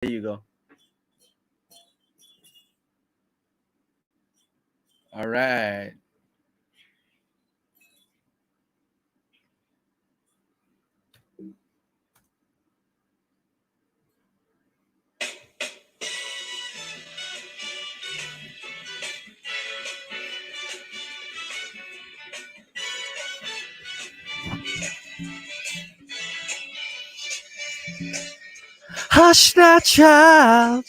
There you go. All right. Hush now, child,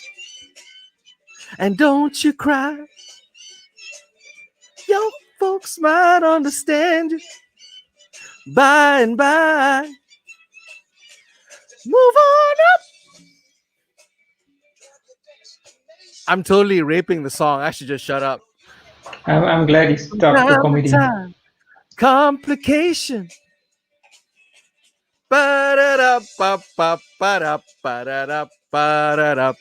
and don't you cry. Your folks might understand you by and by. Move on up. I'm totally raping the song. I should just shut up. I'm glad you From stuck to time to comedy. time, complication. Ba-da-da, ba-ba, ba-da, ba-da-da, ba-da-da.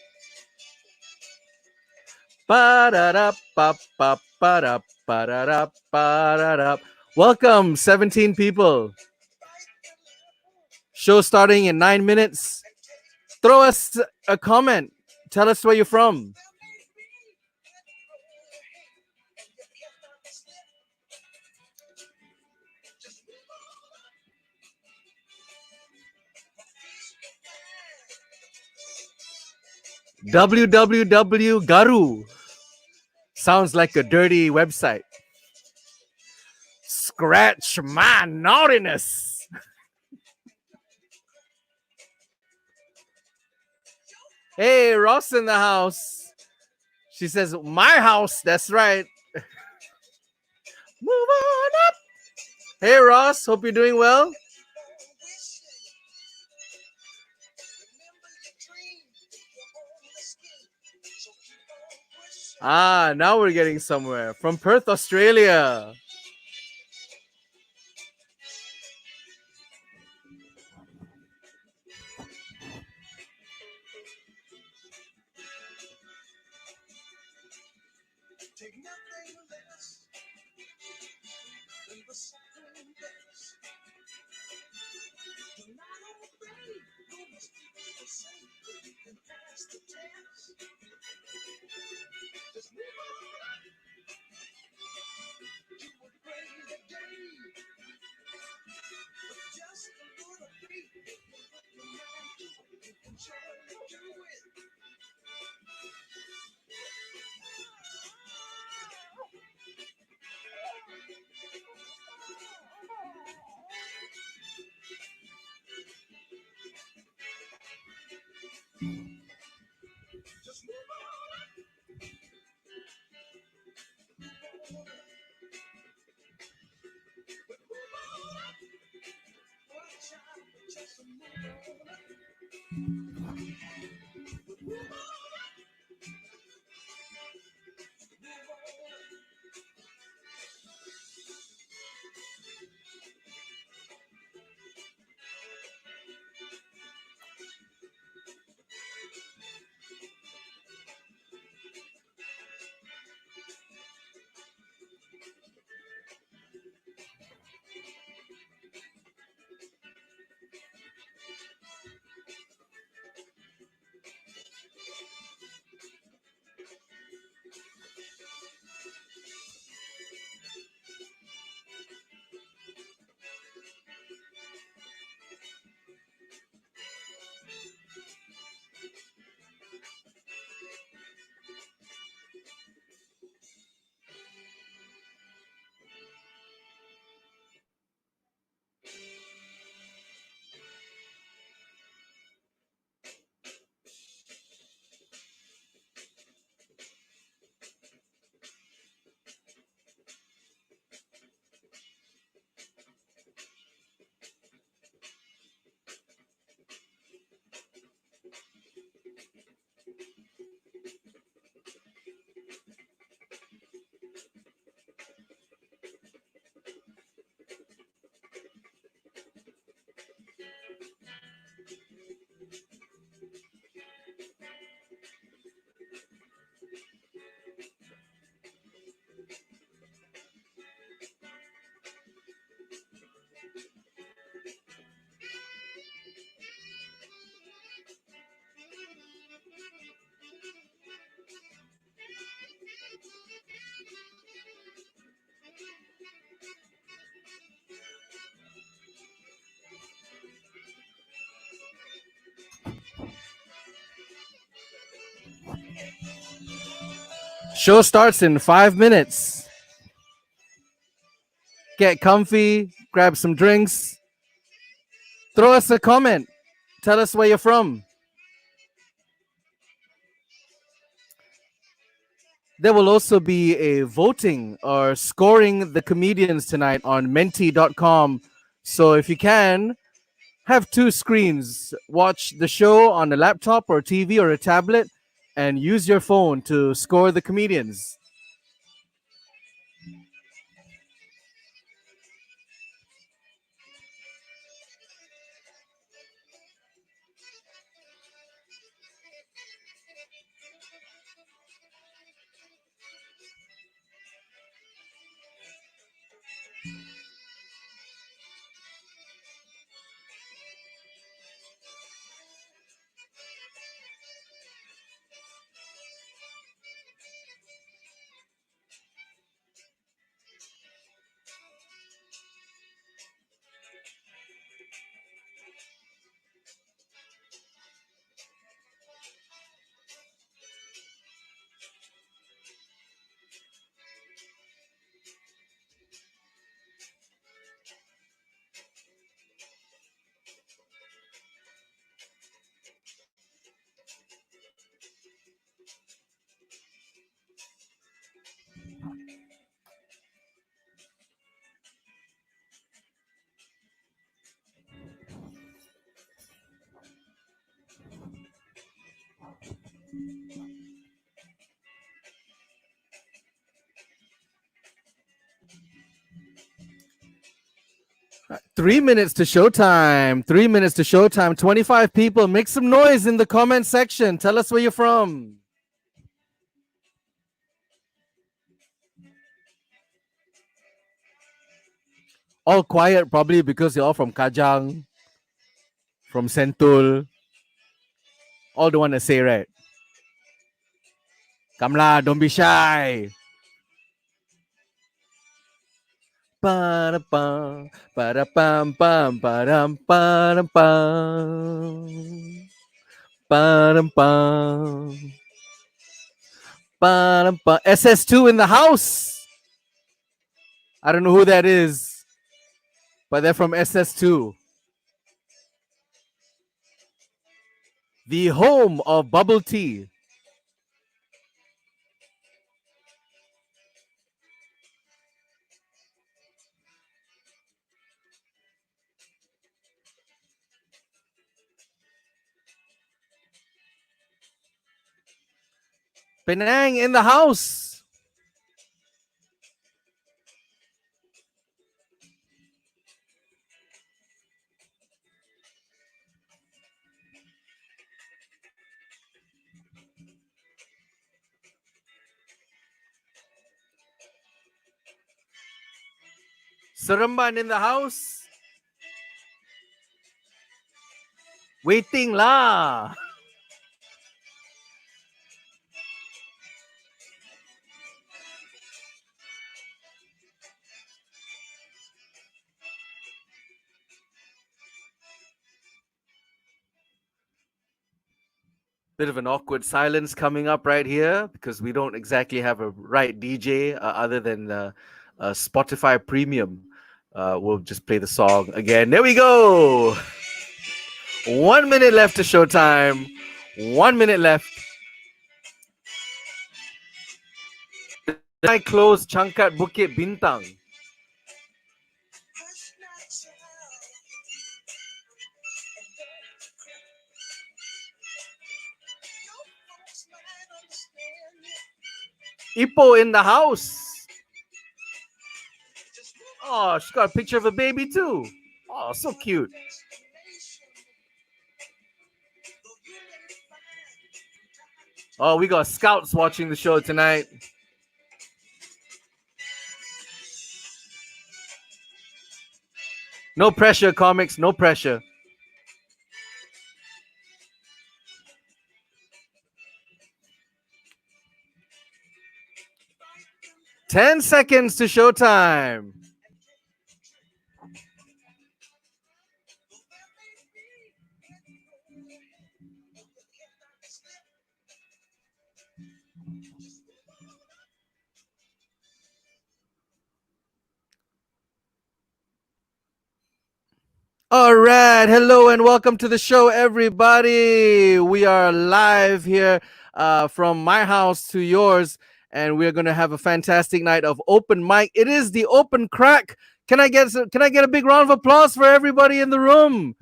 Ba-da-da, ba-ba, ba-da, ba-da-da, ba-da-da. Welcome, 17 people. Show starting in 9 minutes. Throw us a comment. Tell us where you're from. www Garu. Sounds like a dirty website. Scratch my naughtiness. Hey, Ross in the house. She says, my house. That's right. Move on up. Hey, Ross. Hope you're doing well. Ah, now we're getting somewhere. From Perth, Australia. Show starts in 5 minutes. Get comfy, grab some drinks, throw us a comment, tell us where you're from. There will also be a voting or scoring the comedians tonight on menti.com. So if you can, have two screens. Watch the show on a laptop or TV or a tablet and use your phone to score the comedians. Three minutes to showtime. 3 minutes to showtime. 25 people. Make some noise in the comment section. Tell us where you're from. All quiet, probably because you're all from Kajang, from Sentul. All the one to say, right? Come lah, don't be shy. Ba-da-bum, ba-da-bum, bum, ba-dum, ba-dum, bum. Ba-dum, bum. Ba-dum, bum. SS2 in the house. I don't know who that is, but they're from SS2. The home of bubble tea. Penang in the house. Seremban in the house. Waiting lah. Bit of an awkward silence coming up right here because we don't exactly have a right DJ other than Spotify Premium. We'll just play the song again. There we go. 1 minute left to showtime. 1 minute left. I close Changkat Bukit Bintang. Ipo in the house. Oh, she's got a picture of a baby too. Oh, so cute. Oh, we got scouts watching the show tonight. No pressure, comics. No pressure. Ten seconds to showtime. All right, hello and welcome to the show, everybody. We are live here from my house to yours, and we're gonna have a fantastic night of open mic. It is the open crack. Can I get a big round of applause for everybody in the room?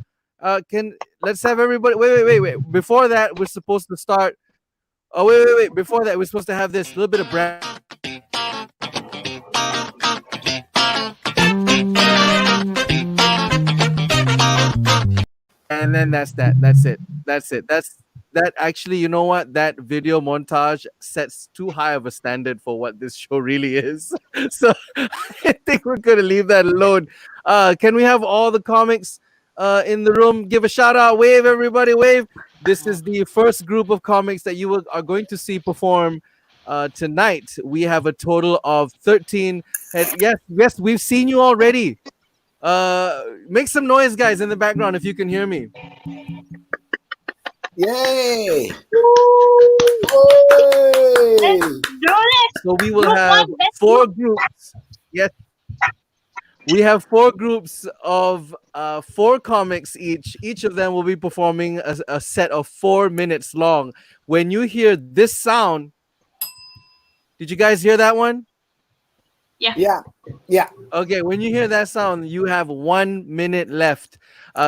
Can Let's have everybody. Wait. Before that, we're supposed to start. Oh, wait. Before that, we're supposed to have this little bit of brand. And then that's that. That's it. That actually, you know what? That video montage sets too high of a standard for what this show really is. So I think we're gonna leave that alone. Can we have all the comics in the room give a shout out? Wave, everybody, wave. This is the first group of comics that are going to see perform tonight. We have a total of 13. And yes, we've seen you already. Make some noise, guys, in the background if you can hear me. Yay! So we will have four groups. Yes, we have four groups of four comics each. Each of them will be performing a set of 4 minutes long. When you hear this sound, did you guys hear that one? Yeah. Okay, when you hear that sound, you have 1 minute left.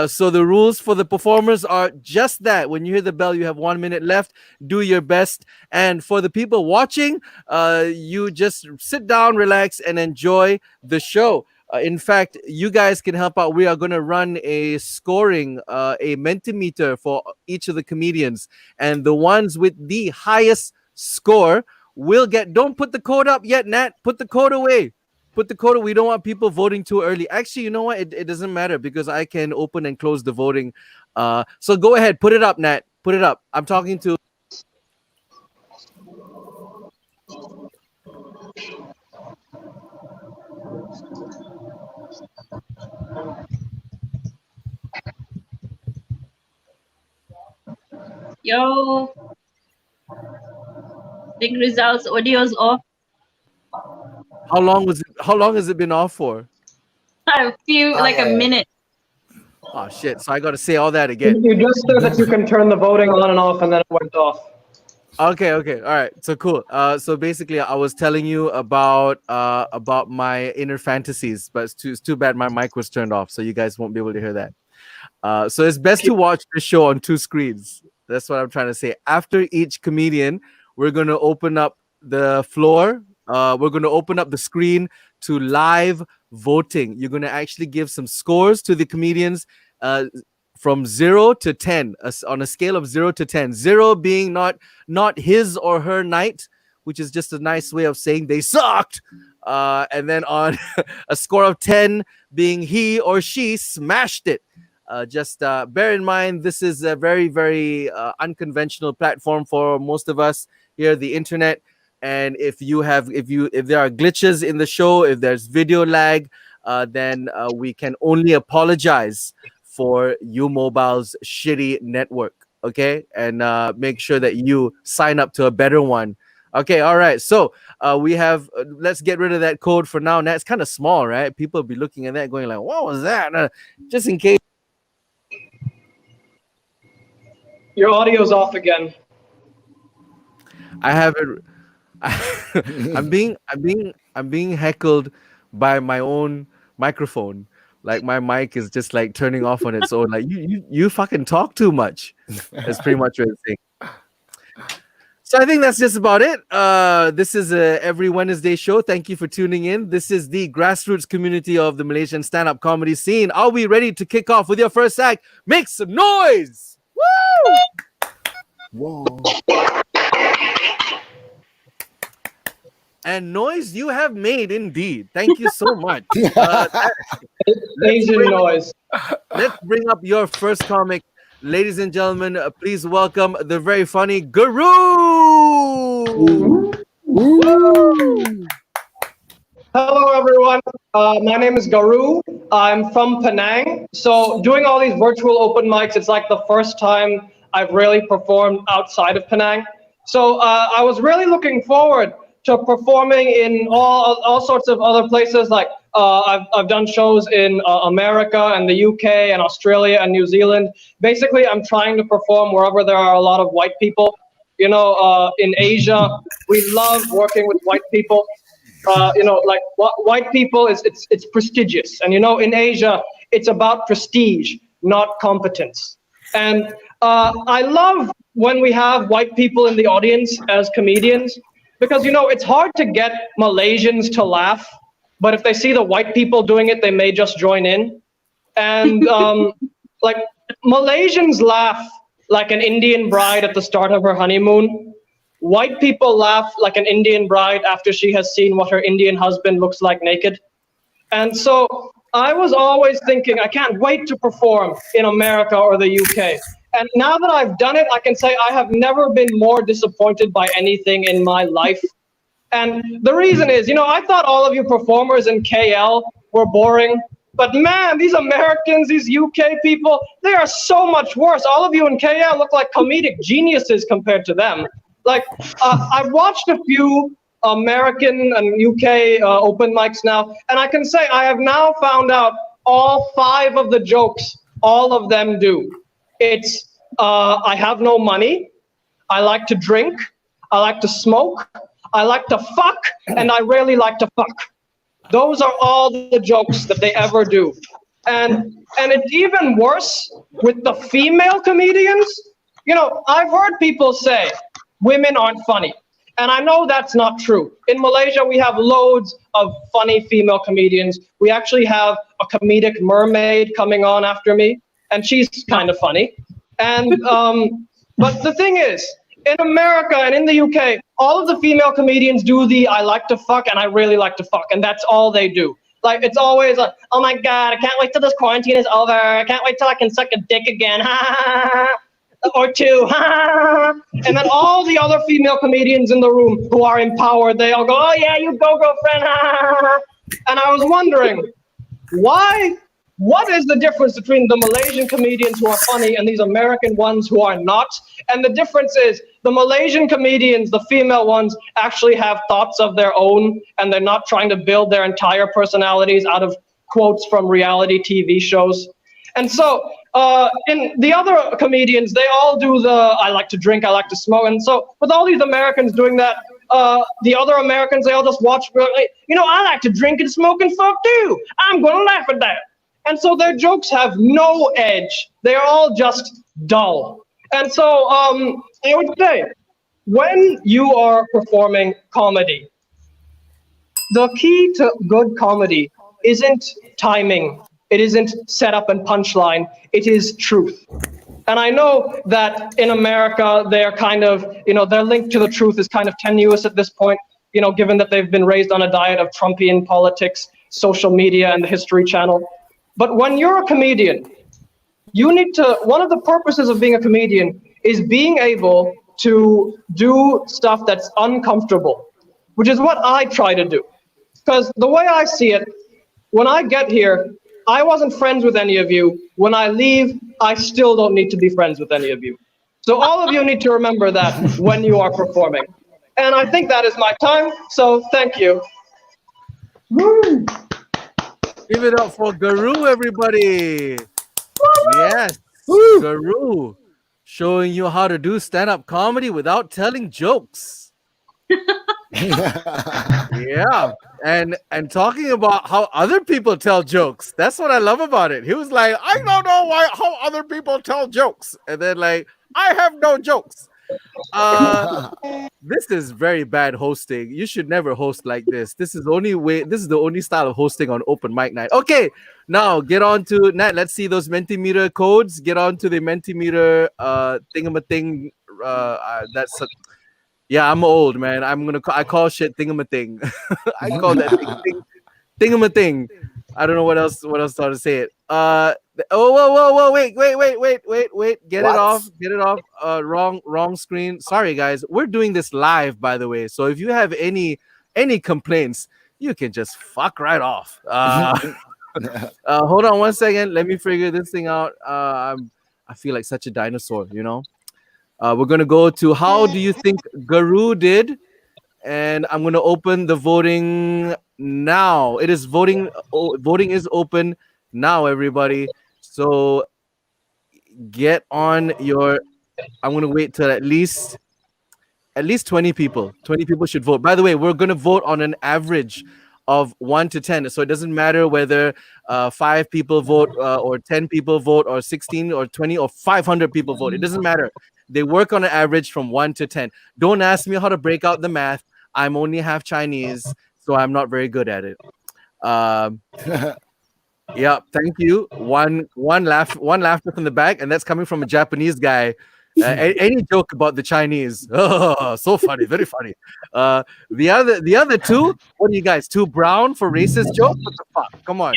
So the rules for the performers are just that. When you hear the bell, you have 1 minute left. Do your best. And for the people watching, you just sit down, relax, and enjoy the show. In fact, you guys can help out. We are going to run a scoring, a MentiMeter for each of the comedians. And the ones with the highest score will get. Don't put the code up yet, Nat. Put the code away. Put the code. We don't want people voting too early. Actually, you know what? It doesn't matter because I can open and close the voting. So go ahead. Put it up, Nat. Put it up. I'm talking to. Yo, big results. Audio's off. How long has it been off for? A few, like a minute. Oh shit! So I got to say all that again. You just said that you can turn the voting on and off, and then it went off. Okay, all right. So cool. So basically, I was telling you about my inner fantasies, but it's too bad my mic was turned off, so you guys won't be able to hear that. So it's best to watch the show on two screens. That's what I'm trying to say. After each comedian, we're gonna open up the floor. We're gonna open up the screen to live voting. You're gonna actually give some scores to the comedians. From 0 to 10 on a scale of 0 to 10, 0 being not his or her night, which is just a nice way of saying they sucked, and then on a score of 10 being he or she smashed it. Just bear in mind, this is a very, very unconventional platform for most of us here, the internet. And if there are glitches in the show, if there's video lag, then we can only apologize for you mobile's shitty network. Okay, and make sure that you sign up to a better one. Okay, all right. So we have. Let's get rid of that code for now. Now it's kind of small, right? People will be looking at that, going like, "What was that?" Just in case. Your audio's off again. I have it. I'm being heckled by my own microphone. Like my mic is just like turning off on its own. Like you fucking talk too much. That's pretty much what it's saying. So I think that's just about it. This is a every Wednesday show. Thank you for tuning in. This is the grassroots community of the Malaysian stand-up comedy scene. Are we ready to kick off with your first act? Make some noise! Woo! Whoa. And noise you have made indeed. Thank you so much. Asian noise. Let's bring up your first comic. Ladies and gentlemen, please welcome the very funny Guru. Hello, everyone. My name is Garu. I'm from Penang. So doing all these virtual open mics, it's like the first time I've really performed outside of Penang. So I was really looking forward to performing in all sorts of other places like I've done shows in America and the UK and Australia and New Zealand. Basically, I'm trying to perform wherever there are a lot of white people. In Asia, we love working with white people. Like white people it's prestigious, and in Asia it's about prestige, not competence. And I love when we have white people in the audience as comedians, because it's hard to get Malaysians to laugh, but if they see the white people doing it, they may just join in. And like Malaysians laugh like an Indian bride at the start of her honeymoon. White people laugh like an Indian bride after she has seen what her Indian husband looks like naked. And so I was always thinking, I can't wait to perform in America or the UK. And now that I've done it, I can say I have never been more disappointed by anything in my life. And the reason is, I thought all of you performers in KL were boring. But man, these Americans, these UK people, they are so much worse. All of you in KL look like comedic geniuses compared to them. Like, I've watched a few American and UK open mics now, and I can say I have now found out all 5 of the jokes all of them do. It's, I have no money, I like to drink, I like to smoke, I like to fuck, and I really like to fuck. Those are all the jokes that they ever do. And it's even worse with the female comedians. I've heard people say, women aren't funny. And I know that's not true. In Malaysia, we have loads of funny female comedians. We actually have a comedic mermaid coming on after me, and she's kind of funny. And but the thing is, in America and in the UK, all of the female comedians do the I like to fuck and I really like to fuck, and that's all they do. Like, it's always like, oh my God, I can't wait till this quarantine is over. I can't wait till I can suck a dick again. Or 2, and then all the other female comedians in the room who are empowered, they all go, oh yeah, you go, girlfriend. And I was wondering, what is the difference between the Malaysian comedians who are funny and these American ones who are not? And the difference is the Malaysian comedians, the female ones, actually have thoughts of their own, and they're not trying to build their entire personalities out of quotes from reality TV shows. And so in the other comedians, they all do the I like to drink, I like to smoke. And so with all these Americans doing that, the other Americans, they all just watch, I like to drink and smoke and fuck too. I'm going to laugh at that. And so their jokes have no edge. They are all just dull. And so I would say, when you are performing comedy, the key to good comedy isn't timing. It isn't setup and punchline. It is truth. And I know that in America, they're kind of, their link to the truth is kind of tenuous at this point, given that they've been raised on a diet of Trumpian politics, social media, and the History Channel. But when you're a comedian, you need to, one of the purposes of being a comedian is being able to do stuff that's uncomfortable, which is what I try to do. Because the way I see it, when I get here, I wasn't friends with any of you. When I leave, I still don't need to be friends with any of you. So all of you need to remember that when you are performing. And I think that is my time, so thank you. Woo! Give it up for Guru, everybody. Yes, Woo! Guru, showing you how to do stand-up comedy without telling jokes. Yeah, and talking about how other people tell jokes. That's what I love about it. He was like, I don't know how other people tell jokes, and then like, I have no jokes. This is very bad hosting. You should never host like this. This is the only style of hosting on open mic night. Okay, now get on to Nat. Let's see those MentiMeter codes. Get on to the MentiMeter thingamathing. Yeah, I'm old, man. I call shit thingamathing. I call that thingamathing. I don't know what else to say it. Whoa, wait. Get it off. Wrong screen. Sorry guys. We're doing this live, by the way. So if you have any complaints, you can just fuck right off. Hold on 1 second. Let me figure this thing out. I feel like such a dinosaur, We're gonna go to how do you think Guru did? And I'm gonna open the voting now. It is voting. Voting is open now, everybody. So get on your. I'm gonna wait till at least 20 people. 20 people should vote. By the way, we're going to vote on an average of 1 to 10. So it doesn't matter whether 5 people vote or 10 people vote or 16 or 20 or 500 people vote. It doesn't matter. They work on an average from 1 to 10. Don't ask me how to break out the math. I'm only half Chinese, so I'm not very good at it. Um, yeah, thank you. One laughter from the back, and that's coming from a Japanese guy. Any joke about the Chinese? Oh, so funny, very funny. The other two, what are you guys? Too brown for racist jokes? What the fuck? Come on.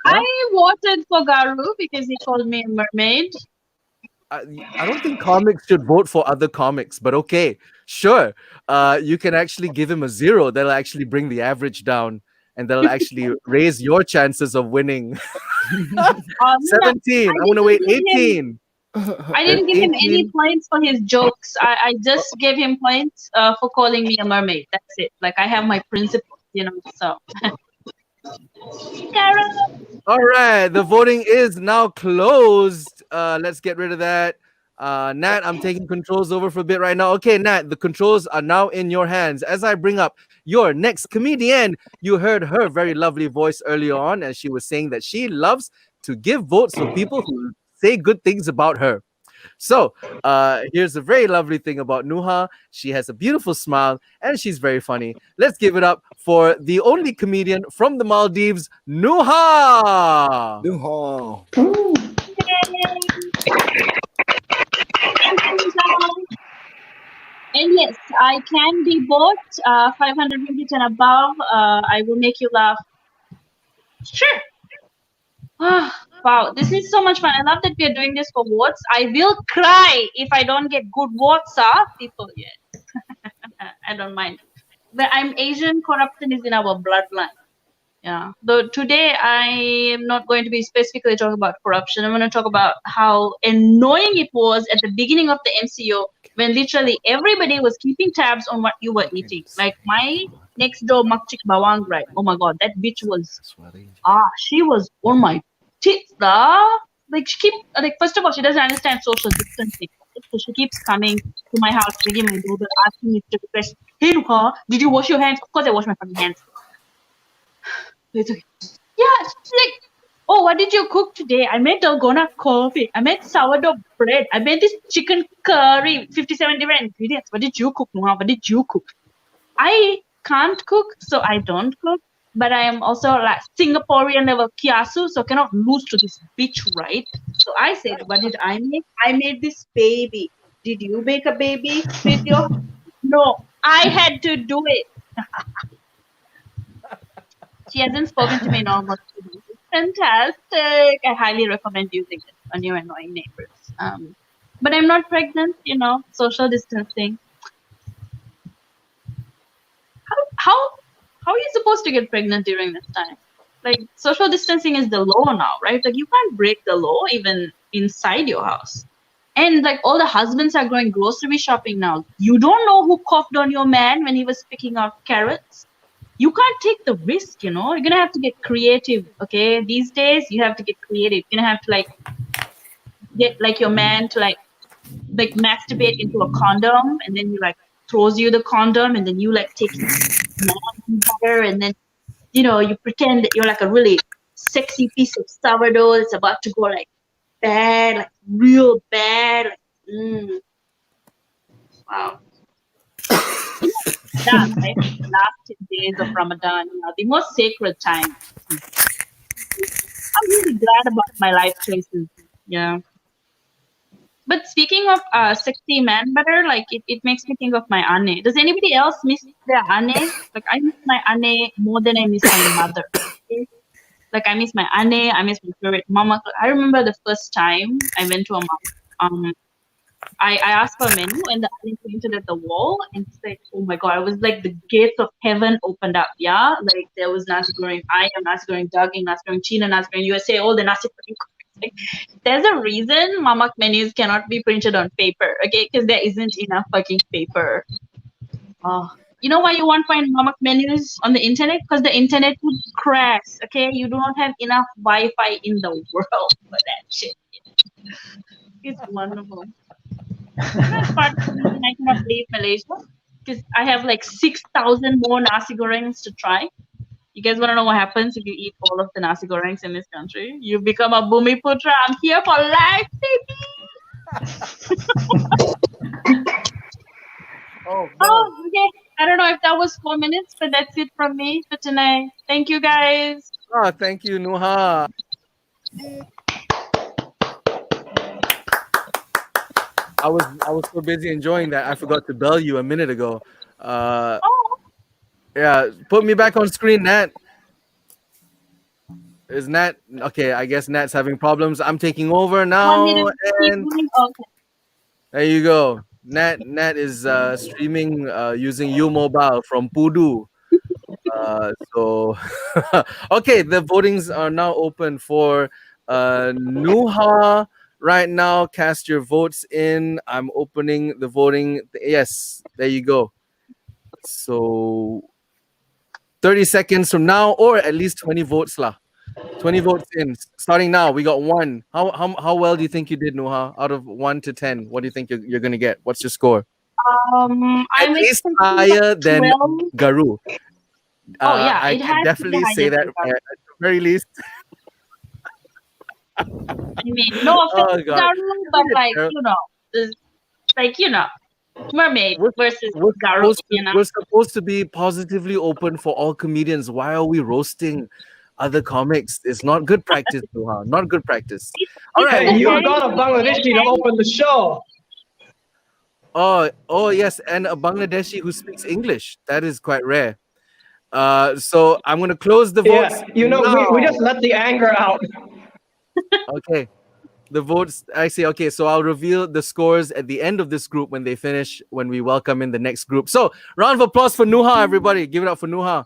I voted for Garu because he called me a mermaid. I don't think comics should vote for other comics, but okay, sure. You can actually give him a 0. That'll actually bring the average down, and that'll actually raise your chances of winning. 17. I'm gonna wait 18. I didn't give him any points for his jokes. I just gave him points for calling me a mermaid. That's it. Like I have my principles, so. All right, the voting is now closed. Let's get rid of that. Nat, I'm taking controls over for a bit right now. Okay, Nat, the controls are now in your hands. As I bring up your next comedian, you heard her very lovely voice earlier on, as she was saying that she loves to give votes for people who say good things about her. So here's a very lovely thing about Nuha. She has a beautiful smile and she's very funny. Let's give it up for the only comedian from the Maldives, Nuha. And yes, I can be bought 500 ringgit and above. I will make you laugh. Sure. Wow, this is so much fun. I love that we are doing this for votes. I will cry if I don't get good votes, people. Yes. I don't mind. But I'm Asian. Corruption is in our bloodline. Yeah. Though today I am not going to be specifically talking about corruption. I'm going to talk about how annoying it was at the beginning of the MCO when literally everybody was keeping tabs on what you were eating. Like my next door makcik bawang, right? Oh my god, that bitch was she was on my tits, like first of all, she doesn't understand social distancing. So she keeps coming to my house, ringing my doorbell, asking me to request, hey Luca, did you wash your hands? Of course I wash my fucking hands. It's okay. Yeah, she's like, oh, what did you cook today? I made dalgona coffee. I made sourdough bread. I made this chicken curry, 57 different ingredients. What did you cook, Nuha? What did you cook? I can't cook, so I don't cook. But I am also like Singaporean level kiasu, so cannot lose to this bitch, right? So I said, what did I make? I made this baby. Did you make a baby with your? No, I had to do it. She hasn't spoken to me in almost 2 weeks. It's fantastic. I highly recommend using it on your annoying neighbors. But I'm not pregnant, social distancing. How are you supposed to get pregnant during this time? Like, social distancing is the law now, right? Like, you can't break the law even inside your house. And, like, all the husbands are going grocery shopping now. You don't know who coughed on your man when he was picking out carrots. You can't take the risk, You're going to have to get creative, okay? These days, you have to get creative. You're going to have to, like, get, like, your man to, like masturbate into a condom, and then he, like, throws you the condom, and then you, like, take butter, and then you pretend that you're like a really sexy piece of sourdough that's about to go like bad, like real bad. Like, wow. That, right? The last 10 days of Ramadan, the most sacred time. I'm really glad about my life choices. Yeah. But speaking of sexy man butter, like it makes me think of my ane. Does anybody else miss their ane? Like I miss my ane more than I miss my mother. Okay? Like I miss my ane, I miss my favorite mama. I remember the first time I went to a mom. I asked for a menu and the ane pointed at the wall and said, "Oh my god!" It was like the gates of heaven opened up. Yeah, like there was nasi goreng ayam, nasi goreng daging, nasi goreng China, nasi goreng USA, all the nasi goreng. Like, there's a reason mamak menus cannot be printed on paper, okay? Because there isn't enough fucking paper. Oh, You know why you won't find mamak menus on the internet? Because the internet would crash. Okay, you do not have enough Wi-Fi in the world for that shit. It's wonderful. That's part of the reason I cannot leave Malaysia because I have like 6,000 more nasi gorengs to try. You guys want to know what happens if you eat all of the nasi gorengs in this country? You become a Bumi Putra. I'm here for life, baby. Oh, Oh, okay. I don't know if that was 4 minutes, but that's it from me for tonight. Thank you, guys. thank you, Nuha. I was so busy enjoying that I forgot to bell you a minute ago. Oh, Yeah, put me back on screen, Nat. Is Nat okay? I guess Nat's having problems. I'm taking over want me to now, keep and going? Okay. there you go. Nat is streaming using U Mobile from Pudu. So okay, the votings are now open for Nuha. Right now, cast your votes in. I'm opening the voting. Yes, there you go. So 30 seconds from now, or at least 20 votes lah. 20 votes in. Starting now, we got one. How well do you think you did, Nuha? Out of 1 to 10, what do you think you're gonna get? What's your score? At I'm least expecting higher than 12. Garu. Oh yeah, I it can has to be definitely say higher that than that. at the very least. I mean, no Oh offense, god, Garu, but like it's like mermaid we're, versus Garu. we're supposed to be positively open for all comedians. Why are we roasting other comics? It's not good practice, Nuha. Not good practice. All It's right, Hey, the we've you got. got a hang. Bangladeshi to open the show. Oh yes, and a Bangladeshi who speaks English. That is quite rare. So I'm gonna close the votes Yeah, we now. just let the anger out. Okay. The votes, I see. Okay, so I'll reveal the scores at the end of this group when they finish, when we welcome in the next group. So, round of applause for Nuha, everybody. Give it up for Nuha.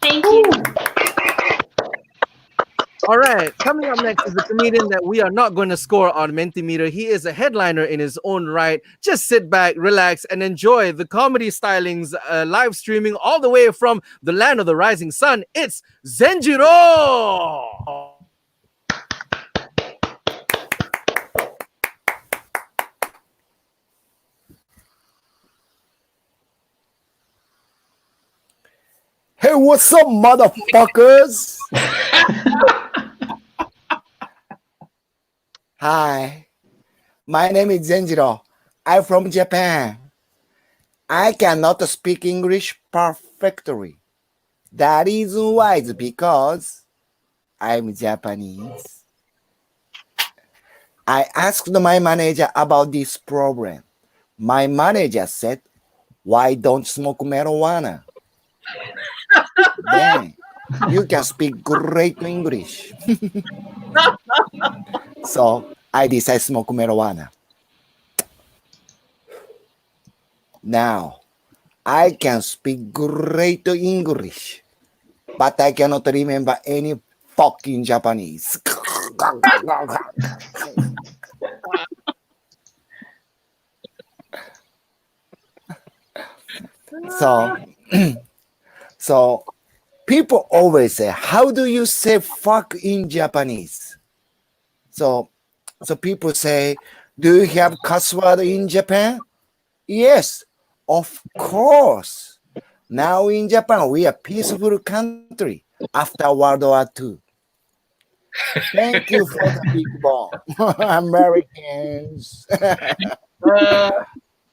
Thank you. All right, coming up next is a comedian that we are not going to score on MentiMeter. He is a headliner in his own right. Just sit back, relax, and enjoy the comedy stylings live streaming all the way from the land of the rising sun. It's Zenjiro! Hey, what's up, motherfuckers? Hi, my name is Zenjiro. I'm from Japan. I cannot speak English perfectly. That is why it's because I'm Japanese. I asked my manager about this problem. My manager said, "Why don't smoke marijuana? Then you can speak great English." So I decided to smoke marijuana. Now I can speak great English, but I cannot remember any fucking Japanese. So, so people always say, "How do you say fuck in Japanese?" So people say, "Do you have cuss word in Japan?" Yes, of course. Now in Japan, we are peaceful country after World War II. Thank you for the big bomb, Americans.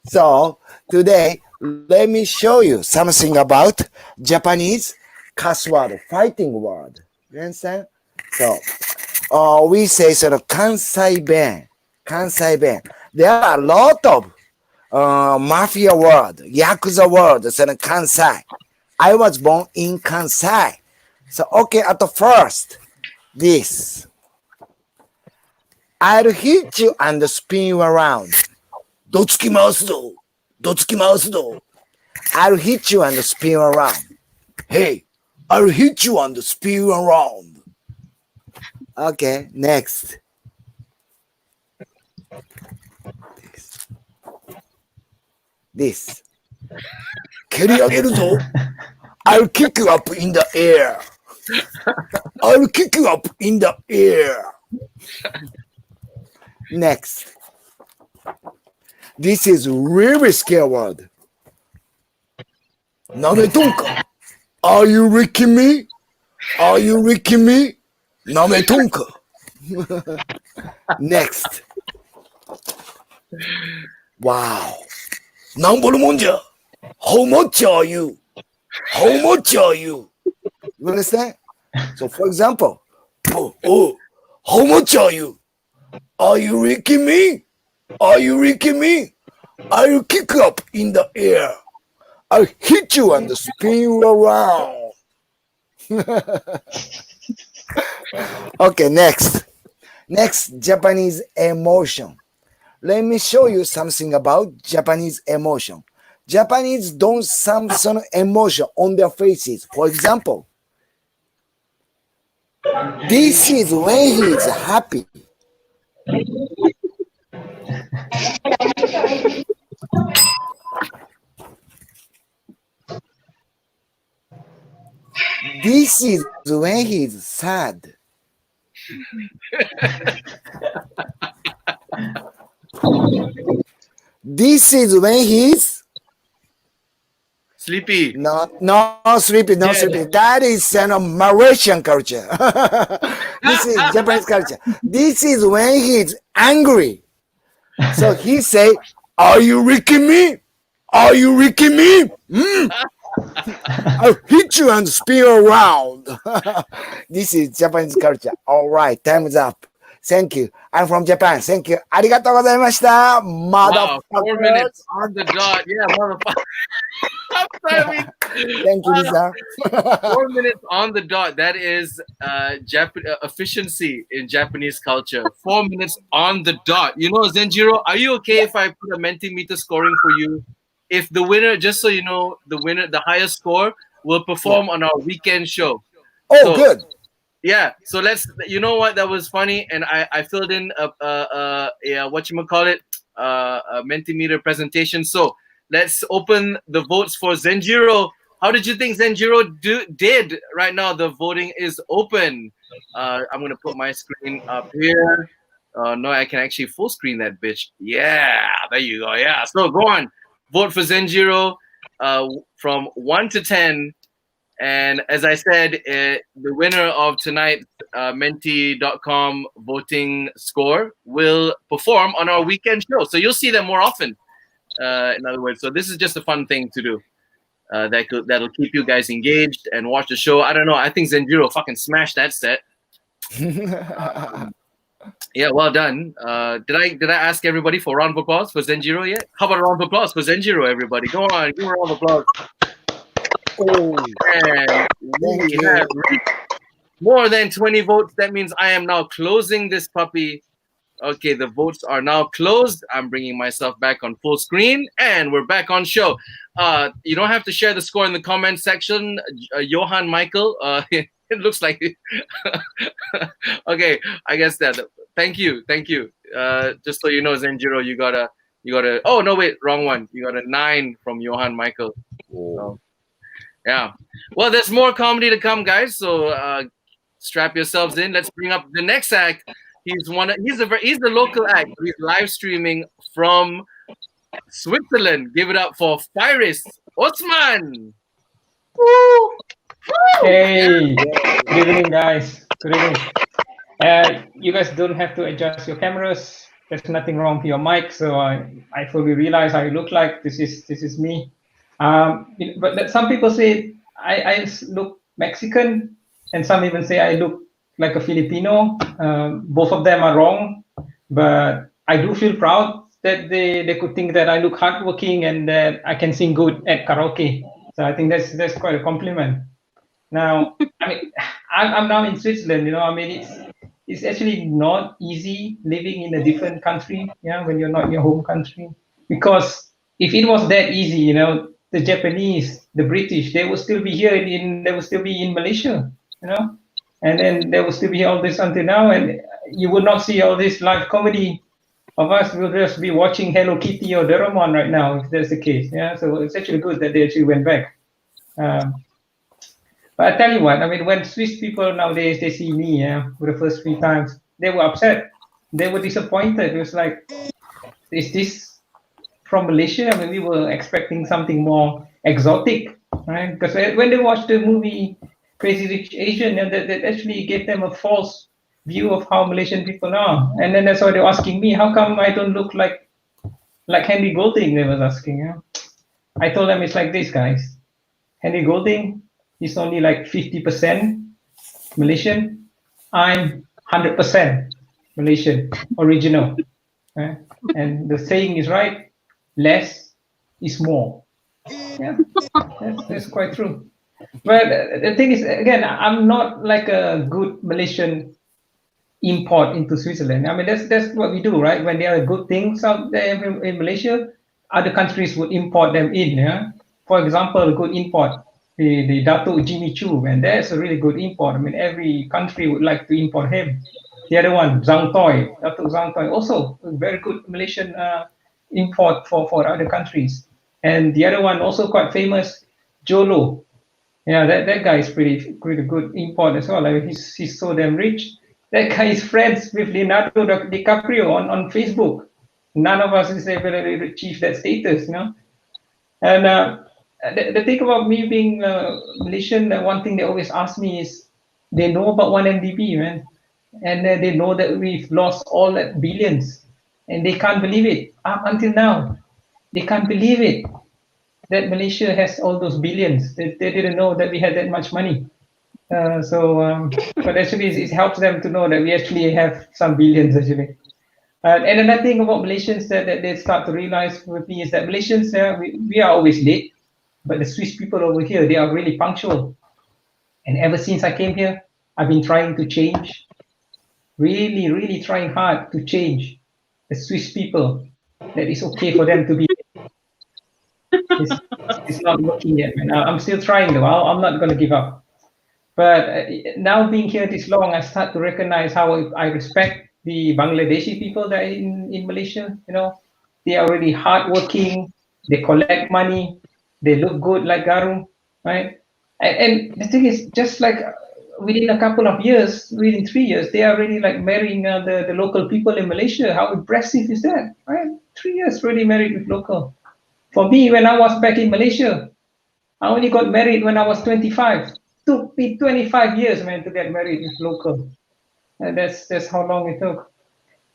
So today, let me show you something about Japanese cuss word, fighting word. You understand? So we say sort of Kansai Ben. Kansai Ben. There are a lot of mafia word, yakuza words in Kansai. I was born in Kansai. So okay, at the first, this. I'll hit you and spin you around. Dotsukimasu do. I'll hit you and spin you around. Hey, I'll hit you and spin you around. Okay, next. This. 蹴り上げるぞ。I'll kick you up in the air. I'll kick you up in the air. Next. This is really scary word. なめとんか Are you wrecking me? Are you wrecking me? なめとんか Next. Wow. なんぼのもんじゃ How much are you? How much are you? You understand? So for example, how much are you? Are you wrecking me? Are you wrecking me? I'll kick you up in the air. I'll hit you and spin you around. Okay, next. Next, Japanese emotion. Let me show you something about Japanese emotion. Japanese don't some emotion on their faces. For example, this is when he is happy. This is when he is sad. This is when he's sleepy. No sleepy. That is Malaysian culture. This is Japanese culture. This is when he's angry. So he say, "Are you wrecking me? Are you wrecking me? I'll hit you and spin around." This is Japanese culture. All right, time's up. Thank you. I'm from Japan. Thank you. ありがとうございました。Wow, 4 minutes on the dot. Yeah, motherfucker. I'm sorry. Thank you, Rizal. 4 minutes on the dot. That is efficiency in Japanese culture. 4 minutes on the dot. You know, Zenjiro, are you okay if I put a MentiMeter scoring for you? If the winner, just so you know, the highest score will perform on our weekend show. Oh, so, good. Yeah, so you know what, that was funny, and I filled in a whatchamacallit, a MentiMeter presentation. So let's open the votes for Zenjiro. How did you think Zenjiro did right now? The voting is open. I'm gonna put my screen up here. No, I can actually full screen that bitch. Yeah, there you go. Yeah, so go on, vote for Zenjiro from 1 to 10. And as I said, the winner of tonight's Menti.com voting score will perform on our weekend show. So you'll see them more often, in other words. So this is just a fun thing to do. That'll keep you guys engaged and watch the show. I don't know. I think Zenjiro fucking smashed that set. Yeah, well done. Did I ask everybody for a round of applause for Zenjiro yet? How about a round of applause for Zenjiro, everybody? Go on, give a round of applause. Oh, and we have reached more than 20 votes. That means I am now closing this puppy. Okay, the votes are now closed. I'm bringing myself back on full screen, and we're back on show. You don't have to share the score in the comment section. Johan Michael, it looks like okay, I guess that. Thank you. Just so you know, Zenjiro, you got a. Oh no, wait, wrong one. You got a 9 from Johan Michael. So, yeah. Well, there's more comedy to come, guys. So strap yourselves in. Let's bring up the next act. He's the local act. He's live streaming from Switzerland. Give it up for Firis Osman. Woo! Hey, good evening, guys. Good evening. You guys don't have to adjust your cameras. There's nothing wrong with your mic. So I fully realize how you look like. This is me. But some people say I look Mexican, and some even say I look like a Filipino. Both of them are wrong, but I do feel proud that they could think that I look hardworking and that I can sing good at karaoke. So I think that's quite a compliment. Now, I mean, I'm now in Switzerland. You know, I mean, it's actually not easy living in a different country. You know, when you're not in your home country, because if it was that easy, you know, the Japanese, the British, they will still be here they will still be in Malaysia, you know, and then they will still be all this until now, and you would not see all this live comedy of us will just be watching Hello Kitty or Doraemon right now, if that's the case. Yeah, so it's actually good that they actually went back. But I tell you what, I mean, when Swiss people nowadays they see me, yeah, for the first 3 times, they were upset. They were disappointed. It was like, is this from Malaysia? I mean, we were expecting something more exotic, right? Because when they watched the movie Crazy Rich Asian, that actually gave them a false view of how Malaysian people are. And then that's why they're asking me, how come I don't look like Henry Golding? They was asking. Yeah? I told them it's like this, guys. Henry Golding is only like 50% Malaysian. I'm 100% Malaysian, original. Right? And the saying is right, less is more. Yeah, that's quite true. But the thing is, again, I'm not like a good Malaysian import into Switzerland. I mean, that's what we do, right? When there are good things out there in Malaysia, other countries would import them in. Yeah. For example, a good import, the Dato Jimmy Choo, and that's a really good import. I mean, every country would like to import him. The other one, Zhang Toy, Dato Zhang Toy, also a very good Malaysian import for other countries. And the other one, also quite famous, Jolo. Yeah, that guy is pretty good import as well. I mean, he's so damn rich. That guy is friends with Leonardo DiCaprio on Facebook. None of us is able to achieve that status, you know. And the thing about me being Malaysian, one thing they always ask me is, they know about 1MDB, man, and they know that we've lost all that billions, and they can't believe it up until now. They can't believe it that Malaysia has all those billions. They didn't know that we had that much money. But actually, it helps them to know that we actually have some billions actually. And another thing about Malaysians that they start to realize with me is that Malaysians, we are always late, but the Swiss people over here, they are really punctual. And ever since I came here, I've been trying to change, really trying hard to change the Swiss people, that it's okay for them to be. It's not working yet, man. I'm still trying though. I'm not going to give up. But now being here this long, I start to recognize how I respect the Bangladeshi people that are in Malaysia. You know, they are really hardworking. They collect money. They look good like Garu, right? And the thing is, just like within a couple of years, within 3 years, they are really like marrying the local people in Malaysia. How impressive is that, right? 3 years really married with local. For me, when I was back in Malaysia, I only got married when I was 25. Took me 25 years, man, to get married with local. And that's how long it took.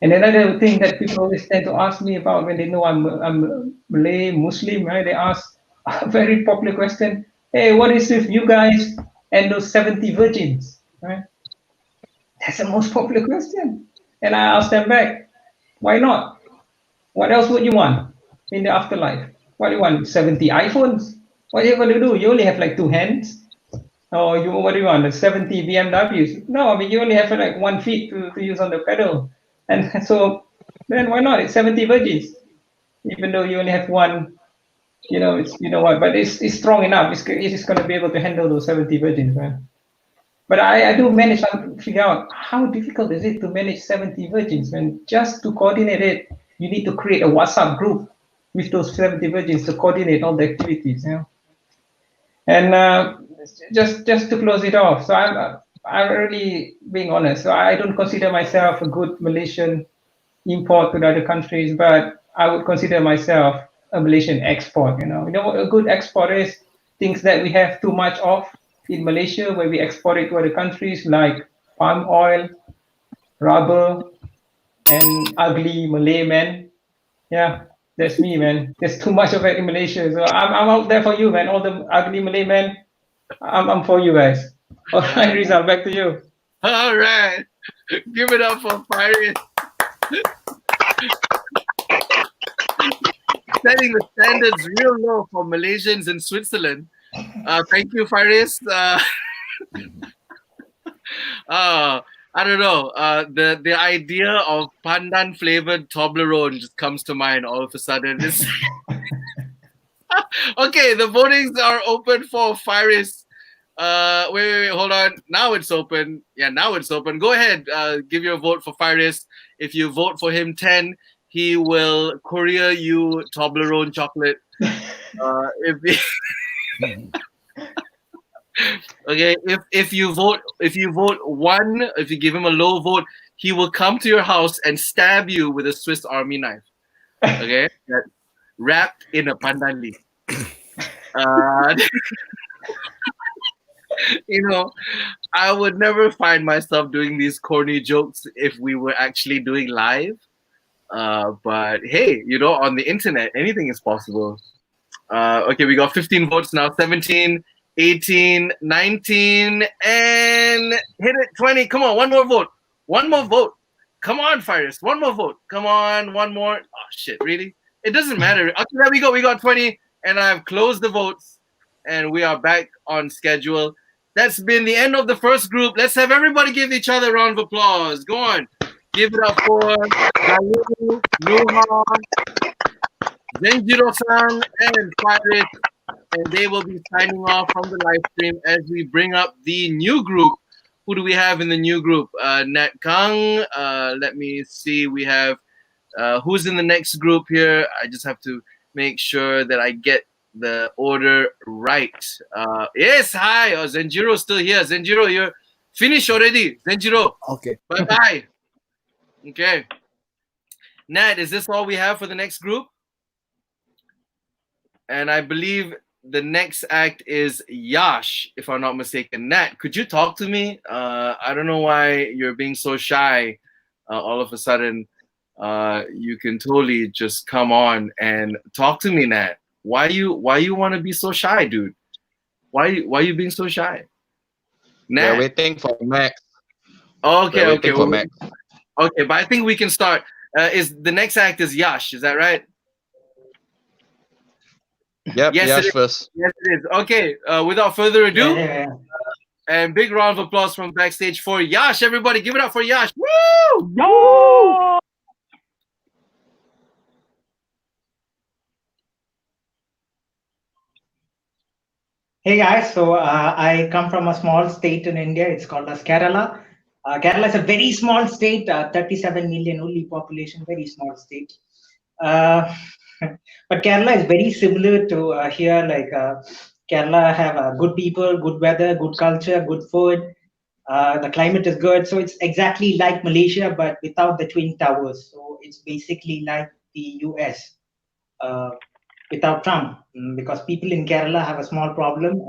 And another thing that people always tend to ask me about when they know I'm Malay, Muslim, right? They ask a very popular question. Hey, what is with you guys and those 70 virgins, right? That's the most popular question. And I ask them back, why not? What else would you want in the afterlife? What do you want? 70 iPhones? What are you going to do? You only have like 2 hands. Or what do you want? 70 BMWs? No, I mean, you only have like 1 feet to use on the pedal. And so then why not? It's 70 virgins. Even though you only have one, you know, what, but it's strong enough. It's going to be able to handle those 70 virgins, man. But I do manage to figure out how difficult is it to manage 70 virgins, man. Just to coordinate it, you need to create a WhatsApp group with those 70 virgins to coordinate all the activities, you know. And just to close it off, so I'm really being honest. So I don't consider myself a good Malaysian import to the other countries, but I would consider myself a Malaysian export. You know what a good export is? Things that we have too much of in Malaysia, where we export it to other countries, like palm oil, rubber, and ugly Malay men. Yeah, that's me, man. There's too much of it in Malaysia. So I'm out there for you, man. All the ugly Malay men, I'm for you guys. All right, Rizal, back to you. All right. Give it up for Faris. Setting the standards real low for Malaysians in Switzerland. Thank you, Faris. I don't know. The idea of pandan flavored Toblerone just comes to mind all of a sudden. Okay, the votings are open for Faris. Wait, hold on. Now it's open. Yeah, now it's open. Go ahead. Give your vote for Faris. If you vote for him 10, he will courier you Toblerone chocolate. If okay, if you vote one, if you give him a low vote, he will come to your house and stab you with a Swiss Army knife. Okay, that's wrapped in a pandan leaf. You know, I would never find myself doing these corny jokes if we were actually doing live. But hey, you know, on the internet, anything is possible. Okay, we got 15 votes now, 17, 18, 19, and hit it, 20. Come on, one more vote. One more vote. Come on, Fires. One more vote. Come on, one more. Oh, shit, really? It doesn't matter. Okay, there we go. We got 20, and I've closed the votes, and we are back on schedule. That's been the end of the first group. Let's have everybody give each other a round of applause. Go on. Give it up for Galu, Nuha, Zenjiro-san, and Pirate. And they will be signing off from the live stream as we bring up the new group. Who do we have in the new group? Nat Kang. Let me see. We have who's in the next group here. I just have to make sure that I get the order right. Yes, hi. Oh, Zenjiro still here. Zenjiro, you're finished already. Zenjiro. Okay. Bye-bye. Okay. Nat, is this all we have for the next group? And I believe the next act is Yash, if I'm not mistaken. Nat, could you talk to me? I don't know why you're being so shy. All of a sudden, you can totally just come on and talk to me, Nat. Why you want to be so shy, dude? Why you being so shy? Nat. We're waiting for Max. Okay, We're okay. waiting for Max. Okay, but I think we can start. Is the next act is Yash? Is that right? Yep, Yes, Yash first. Yes, it is. Okay, without further ado, and big round of applause from backstage for Yash. Everybody, give it up for Yash. Woo! Yo! Hey guys, so I come from a small state in India. It's called as Kerala. Kerala is a very small state, 37 million only population, very small state. But Kerala is very similar to here. Like Kerala have good people, good weather, good culture, good food. The climate is good, so it's exactly like Malaysia, but without the twin towers. So it's basically like the US. Without Trump, because people in Kerala have a small problem.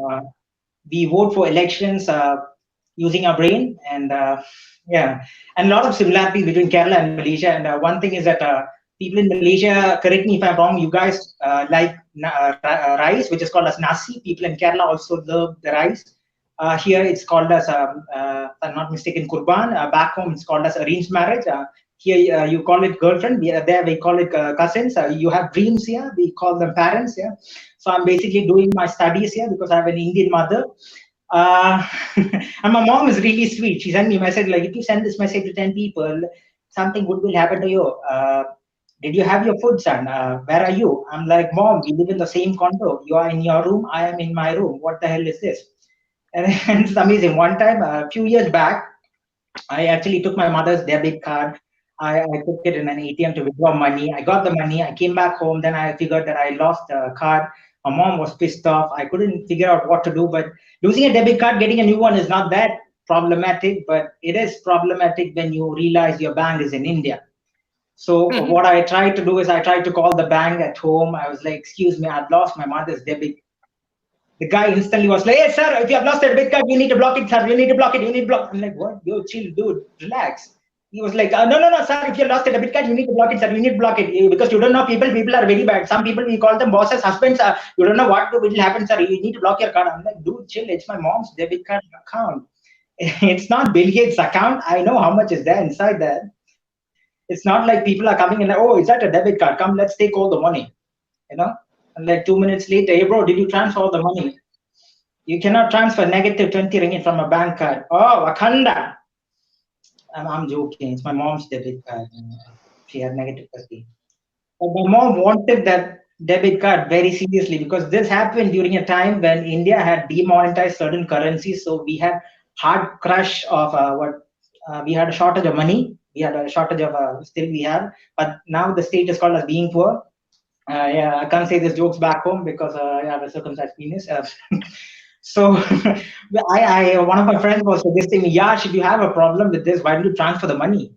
We vote for elections using our brain, and yeah, and a lot of similarities between Kerala and Malaysia. And one thing is that people in Malaysia, correct me if I'm wrong, you guys like rice, which is called as nasi. People in Kerala also love the rice. Here it's called as, if I'm not mistaken, kurban. Back home it's called as arranged marriage. Here you call it girlfriend. There we call it cousins. You have dreams here. We call them parents. Yeah. So I'm basically doing my studies here because I have an Indian mother. And my mom is really sweet. She sent me a message like, if you send this message to 10 people, something good will happen to you. Did you have your food, son? Where are you? I'm like, Mom, we live in the same condo. You are in your room. I am in my room. What the hell is this? And it's amazing. One time, a few years back, I actually took my mother's debit card. I took it in an ATM to withdraw money. I got the money. I came back home. Then I figured that I lost the card. My mom was pissed off. I couldn't figure out what to do. But losing a debit card, getting a new one is not that problematic. But it is problematic when you realize your bank is in India. So what I tried to do is I tried to call the bank at home. I was like, excuse me, I've lost my mother's debit. The guy instantly was like, hey, sir, if you have lost a debit card, you need to block it, sir. You need to block it. You need to block it. I'm like, what? Yo, chill, dude. Relax. He was like, no, sir. If you lost a debit card, you need to block it, sir. You need to block it because you don't know people. People are very bad. Some people we call them bosses, husbands. You don't know what will happen, sir. You need to block your card. I'm like, dude, chill. It's my mom's debit card account. It's not Bill Gates' account. I know how much is there inside there. It's not like people are coming and like, oh, is that a debit card? Come, let's take all the money. You know. And like 2 minutes later, hey bro, did you transfer all the money? You cannot transfer negative 20 ringgit from a bank card. Oh, Wakanda. I'm joking. It's my mom's debit card. She had negative 30. But my mom wanted that debit card very seriously because this happened during a time when India had demonetized certain currencies. So we had hard crush of we had a shortage of money. We had a shortage of still we have, but now the state is called as being poor. Yeah, I can't say these jokes back home because I have a circumcised penis. So one of my friends was suggesting me, Yash, if you have a problem with this, why don't you transfer the money?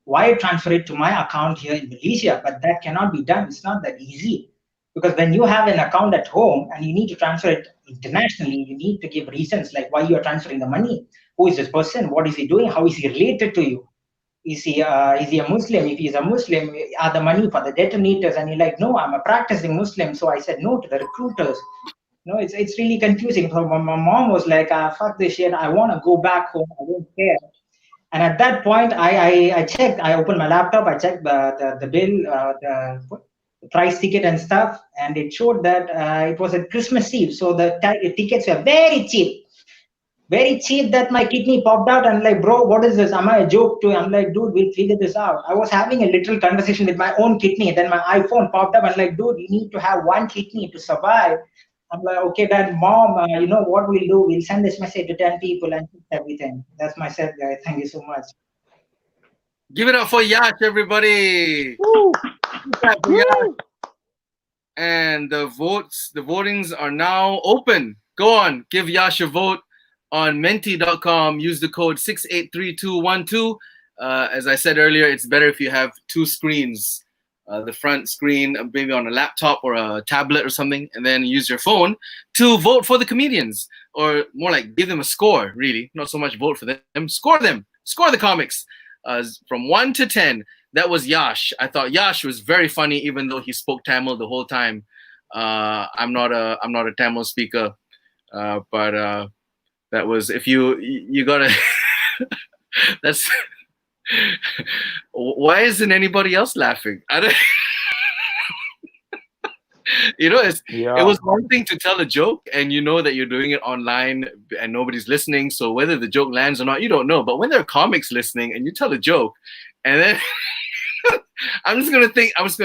Why transfer it to my account here in Malaysia? But that cannot be done. It's not that easy. Because when you have an account at home and you need to transfer it internationally, you need to give reasons like why you are transferring the money. Who is this person? What is he doing? How is he related to you? Is he a Muslim? If he's a Muslim, are the money for the detonators? And you're like, no, I'm a practicing Muslim. So I said no to the recruiters. No, it's really confusing. So my mom was like, fuck this shit. I want to go back home. I don't care. And at that point, I checked. I opened my laptop. I checked the bill, the price ticket and stuff, and it showed that it was at Christmas Eve. So the tickets were very cheap. Very cheap that my kidney popped out and like, bro, what is this? Am I a joke to you? I'm like, dude, we'll figure this out. I was having a little conversation with my own kidney. Then my iPhone popped up and like, dude, you need to have one kidney to survive. I'm like, okay, Dad, Mom, you know what we'll do? We'll send this message to 10 people and everything. That's my set, guys. Thank you so much. Give it up for Yash, everybody. Woo. Yash. And the votings are now open. Go on, give Yash a vote on menti.com. Use the code 683212. As I said earlier, it's better if you have two screens. The front screen, maybe on a laptop or a tablet or something, and then use your phone to vote for the comedians, or more like give them a score, really. Not so much vote for them, score them. Score the comics from 1 to 10. That was Yash. I thought Yash was very funny, even though he spoke Tamil the whole time. I'm not a Tamil speaker, but that was, if you gotta that's why isn't anybody else laughing? I don't you know, it was one thing to tell a joke and you know that you're doing it online and nobody's listening, so whether the joke lands or not, you don't know. But when there are comics listening and you tell a joke and then I'm just gonna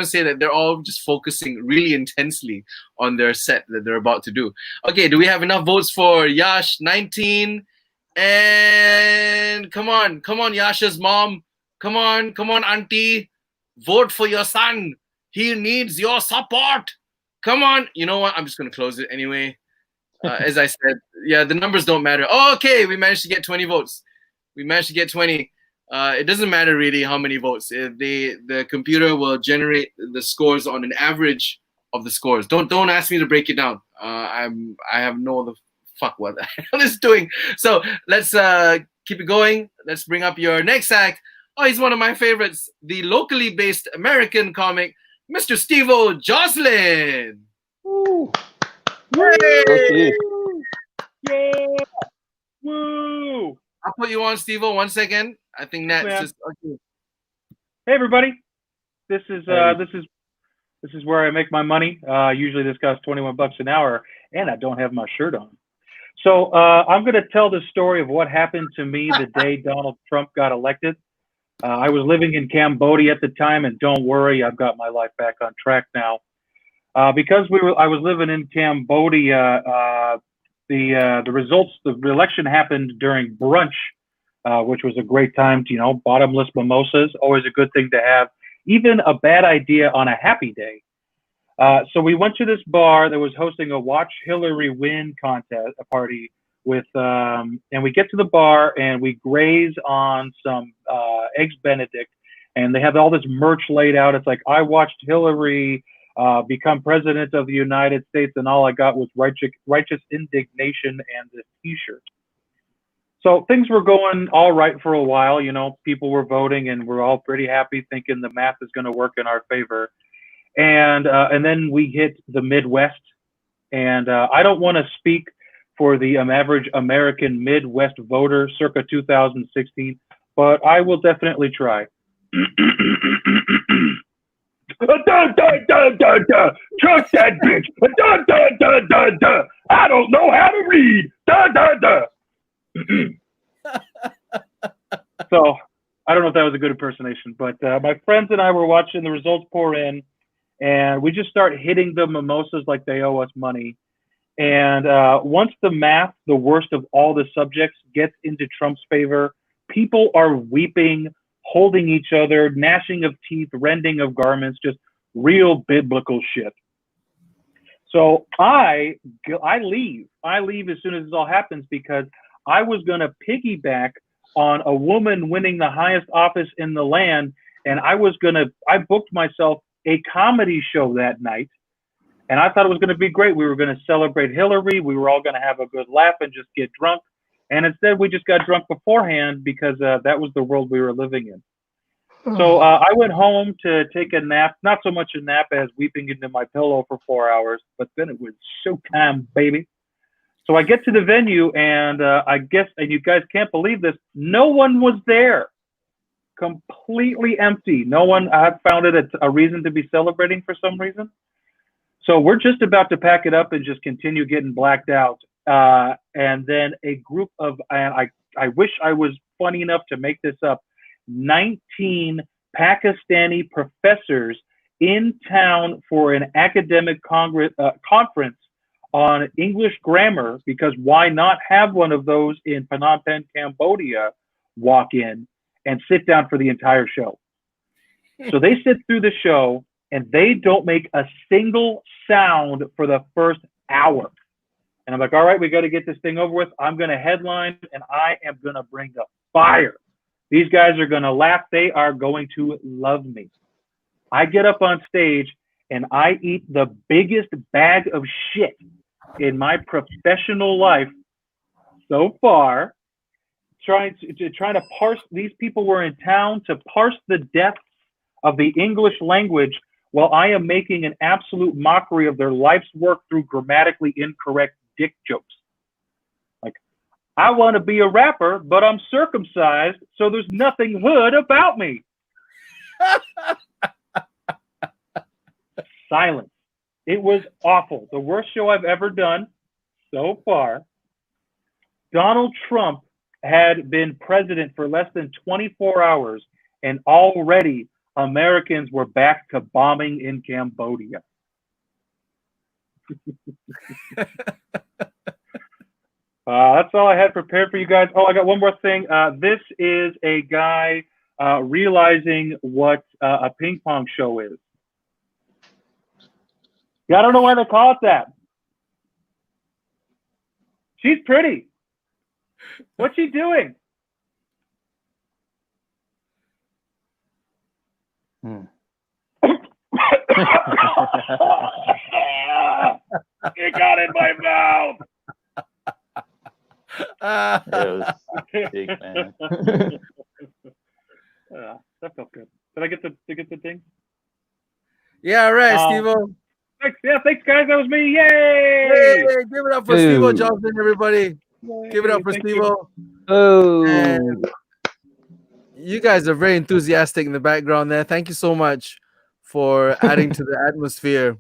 say that they're all just focusing really intensely on their set that they're about to do. Okay, do we have enough votes for Yash? 19. And come on, Yasha's mom. Come on, auntie. Vote for your son. He needs your support. Come on. You know what? I'm just going to close it anyway. As I said, yeah, the numbers don't matter. Oh, okay, we managed to get 20 votes. We managed to get 20. It doesn't matter really how many votes. The computer will generate the scores on an average of the scores. Don't ask me to break it down. I have no other fuck what the hell is doing. So let's keep it going. Let's bring up your next act. Oh, he's one of my favorites. The locally based American comic, Mr. Steve-O Jocelyn. Woo. Okay. Yeah. Woo. I'll put you on, Steve-O, 1 second. I think that's just okay. Hey everybody, this is where I make my money. Usually this costs $21 an hour, and I don't have my shirt on. So I'm going to tell the story of what happened to me the day Donald Trump got elected. I was living in Cambodia at the time, and don't worry, I've got my life back on track now. Because I was living in Cambodia, the results, the election happened during brunch, which was a great time to, you know, bottomless mimosas, always a good thing to have, even a bad idea on a happy day. So we went to this bar that was hosting a Watch Hillary Win contest, a party with, and we get to the bar and we graze on some Eggs Benedict, and they have all this merch laid out. It's like, I watched Hillary become president of the United States, and all I got was righteous indignation and this t-shirt. So things were going all right for a while. You know, people were voting and we're all pretty happy, thinking the math is going to work in our favor. And then we hit the Midwest, and I don't want to speak for the average American Midwest voter circa 2016, but I will definitely try. Trust that bitch. I don't know how to read. So I don't know if that was a good impersonation, but my friends and I were watching the results pour in, and we just start hitting the mimosas like they owe us money. And once the math, the worst of all the subjects, gets into Trump's favor, people are weeping holding each other, gnashing of teeth, rending of garments, just real biblical shit. So I leave. I leave as soon as this all happens because I was going to piggyback on a woman winning the highest office in the land. And I booked myself a comedy show that night. And I thought it was going to be great. We were going to celebrate Hillary. We were all going to have a good laugh and just get drunk. And instead, we just got drunk beforehand because that was the world we were living in. So I went home to take a nap, not so much a nap as weeping into my pillow for 4 hours, but then it was showtime, baby. So I get to the venue, and I guess, and you guys can't believe this, no one was there. Completely empty. No one had found it a reason to be celebrating for some reason. So we're just about to pack it up and just continue getting blacked out. And then a group of, and I wish I was funny enough to make this up, 19 Pakistani professors in town for an academic conference on English grammar, because why not have one of those in Phnom Penh, Cambodia, walk in and sit down for the entire show. So they sit through the show and they don't make a single sound for the first hour. And I'm like, all right, we got to get this thing over with. I'm going to headline and I am going to bring the fire. These guys are going to laugh. They are going to love me. I get up on stage and I eat the biggest bag of shit in my professional life so far, trying to parse. These people were in town to parse the depths of the English language while I am making an absolute mockery of their life's work through grammatically incorrect dick jokes. Like, I want to be a rapper, but I'm circumcised, so there's nothing hood about me. Silence. It was awful. The worst show I've ever done so far. Donald Trump had been president for less than 24 hours, and already Americans were back to bombing in Cambodia. That's all I had prepared for you guys. Oh, I got one more thing. This is a guy realizing what a ping pong show is. Yeah, I don't know why they call it that. She's pretty. What's she doing? It got in my mouth. It was big, man. That felt good. Did I get the thing? Yeah, all right, Steve-O. Thanks. Yeah, thanks, guys. That was me. Yay! Hey, give it up for Steve-O Johnson, everybody. Yay. Give it up for Steve-O. Oh. And you guys are very enthusiastic in the background there. Thank you so much for adding to the atmosphere.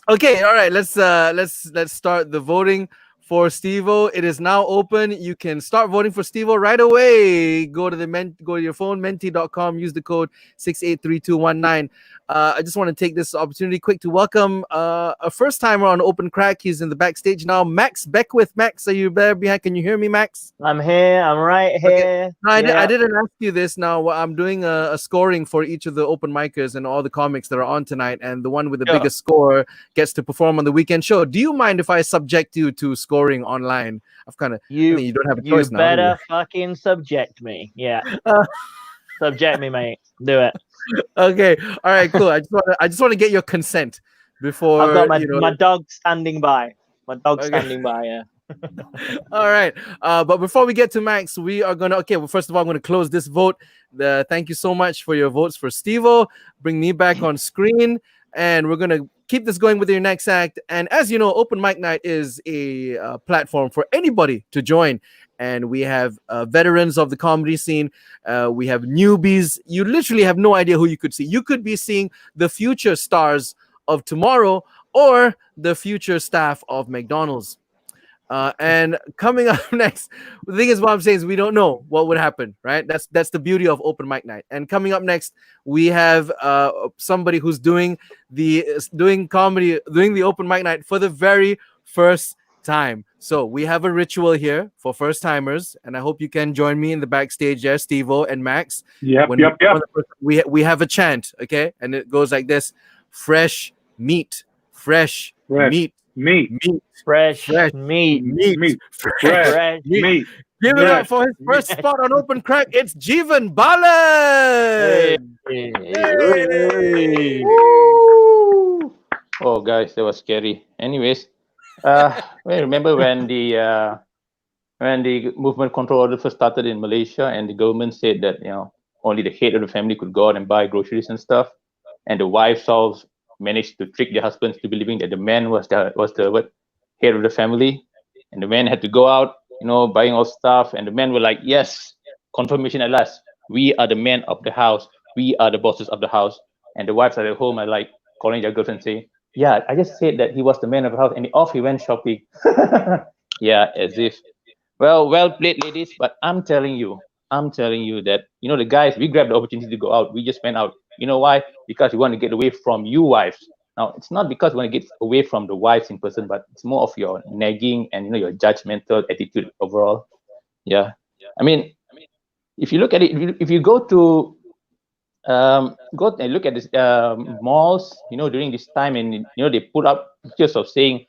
Okay, all right. Let's start the voting for Steve-O. It is now open. You can start voting for Steve-O right away. Go to your phone, menti.com. Use the code 683219. I just want to take this opportunity quick to welcome a first timer on Open Crack. He's in the backstage now. Max Beckwith. Max, are you there behind? Can you hear me, Max? I'm here. I'm right here. Okay. No, I didn't ask you this. Now I'm doing a scoring for each of the open micers and all the comics that are on tonight, and the one with the biggest score gets to perform on the weekend show. Do you mind if I subject you to scoring online? You don't have a choice now. You better fucking subject me. Yeah. Subject me, mate. Do it. Okay. All right. Cool. I just want to get your consent before. I've got my dog standing by. My dog standing by. Yeah. All right. But before we get to Max, we are gonna. Okay. Well, first of all, I'm gonna close this vote. Thank you so much for your votes for Steve-O. Bring me back on screen, and we're gonna keep this going with your next act. And as you know, Open Mic Night is a platform for anybody to join. And we have veterans of the comedy scene. We have newbies. You literally have no idea who you could see. You could be seeing the future stars of tomorrow or the future staff of McDonald's. And coming up next, the thing is, what I'm saying is we don't know what would happen, right? That's the beauty of Open Mic Night. And coming up next, we have somebody who's doing the Open Mic Night for the very first time. So we have a ritual here for first timers, and I hope you can join me in the backstage there, Steve-O and Max. Yep. We have a chant, okay? And it goes like this: fresh meat, fresh meat, meat, fresh meat, meat, fresh meat. Give it up for his first spot on Open Crack. It's Jeevan Balan. Hey. Oh, guys, that was scary. Anyways, remember when the movement control order first started in Malaysia, and the government said that only the head of the family could go out and buy groceries and stuff, and the wives all managed to trick their husbands to believing that the man was the head of the family, and the man had to go out, buying all stuff, and the men were like, yes, confirmation at last, we are the men of the house, we are the bosses of the house, and the wives are at home are like calling their girlfriend saying, yeah, I just said that he was the man of the house, and off he went shopping. Yeah, as if. Well played, ladies. But I'm telling you that the guys, we grabbed the opportunity to go out. We just went out. You know why? Because we want to get away from you wives. Now, it's not because we want to get away from the wives in person, but it's more of your nagging and your judgmental attitude overall. Yeah, I mean, if you look at it, if you go to go and look at this malls, during this time, and they put up pictures of saying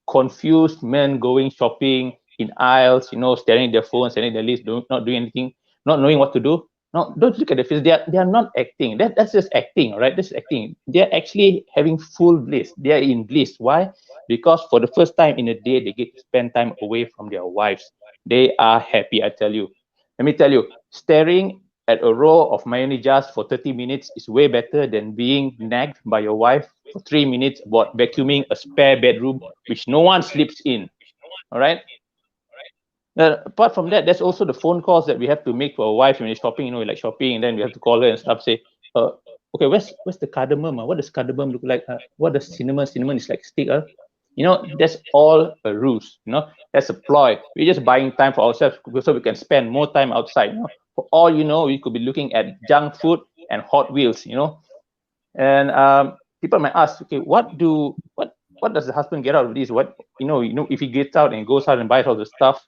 confused men going shopping in aisles, staring at their phones, staring at their list, not doing anything, not knowing what to do. No, don't look at the face. They are not acting. That's just acting, right? That's acting. They're actually having full bliss. They are in bliss. Why? Because for the first time in a day, they get to spend time away from their wives. They are happy, I tell you. Let me tell you, staring at a row of mayonnaise jars for 30 minutes is way better than being nagged by your wife for 3 minutes about vacuuming a spare bedroom which no one sleeps in. All right. Apart from that, there's also the phone calls that we have to make to our wife when we're shopping. We like shopping, and then we have to call her and stuff. Say, okay, where's the cardamom? What does cardamom look like? What does cinnamon? Cinnamon is like stick. That's all a ruse. That's a ploy. We're just buying time for ourselves so we can spend more time outside. For all we could be looking at junk food and Hot Wheels. And people might ask, okay, what does the husband get out of this? What if he gets out and goes out and buys all the stuff,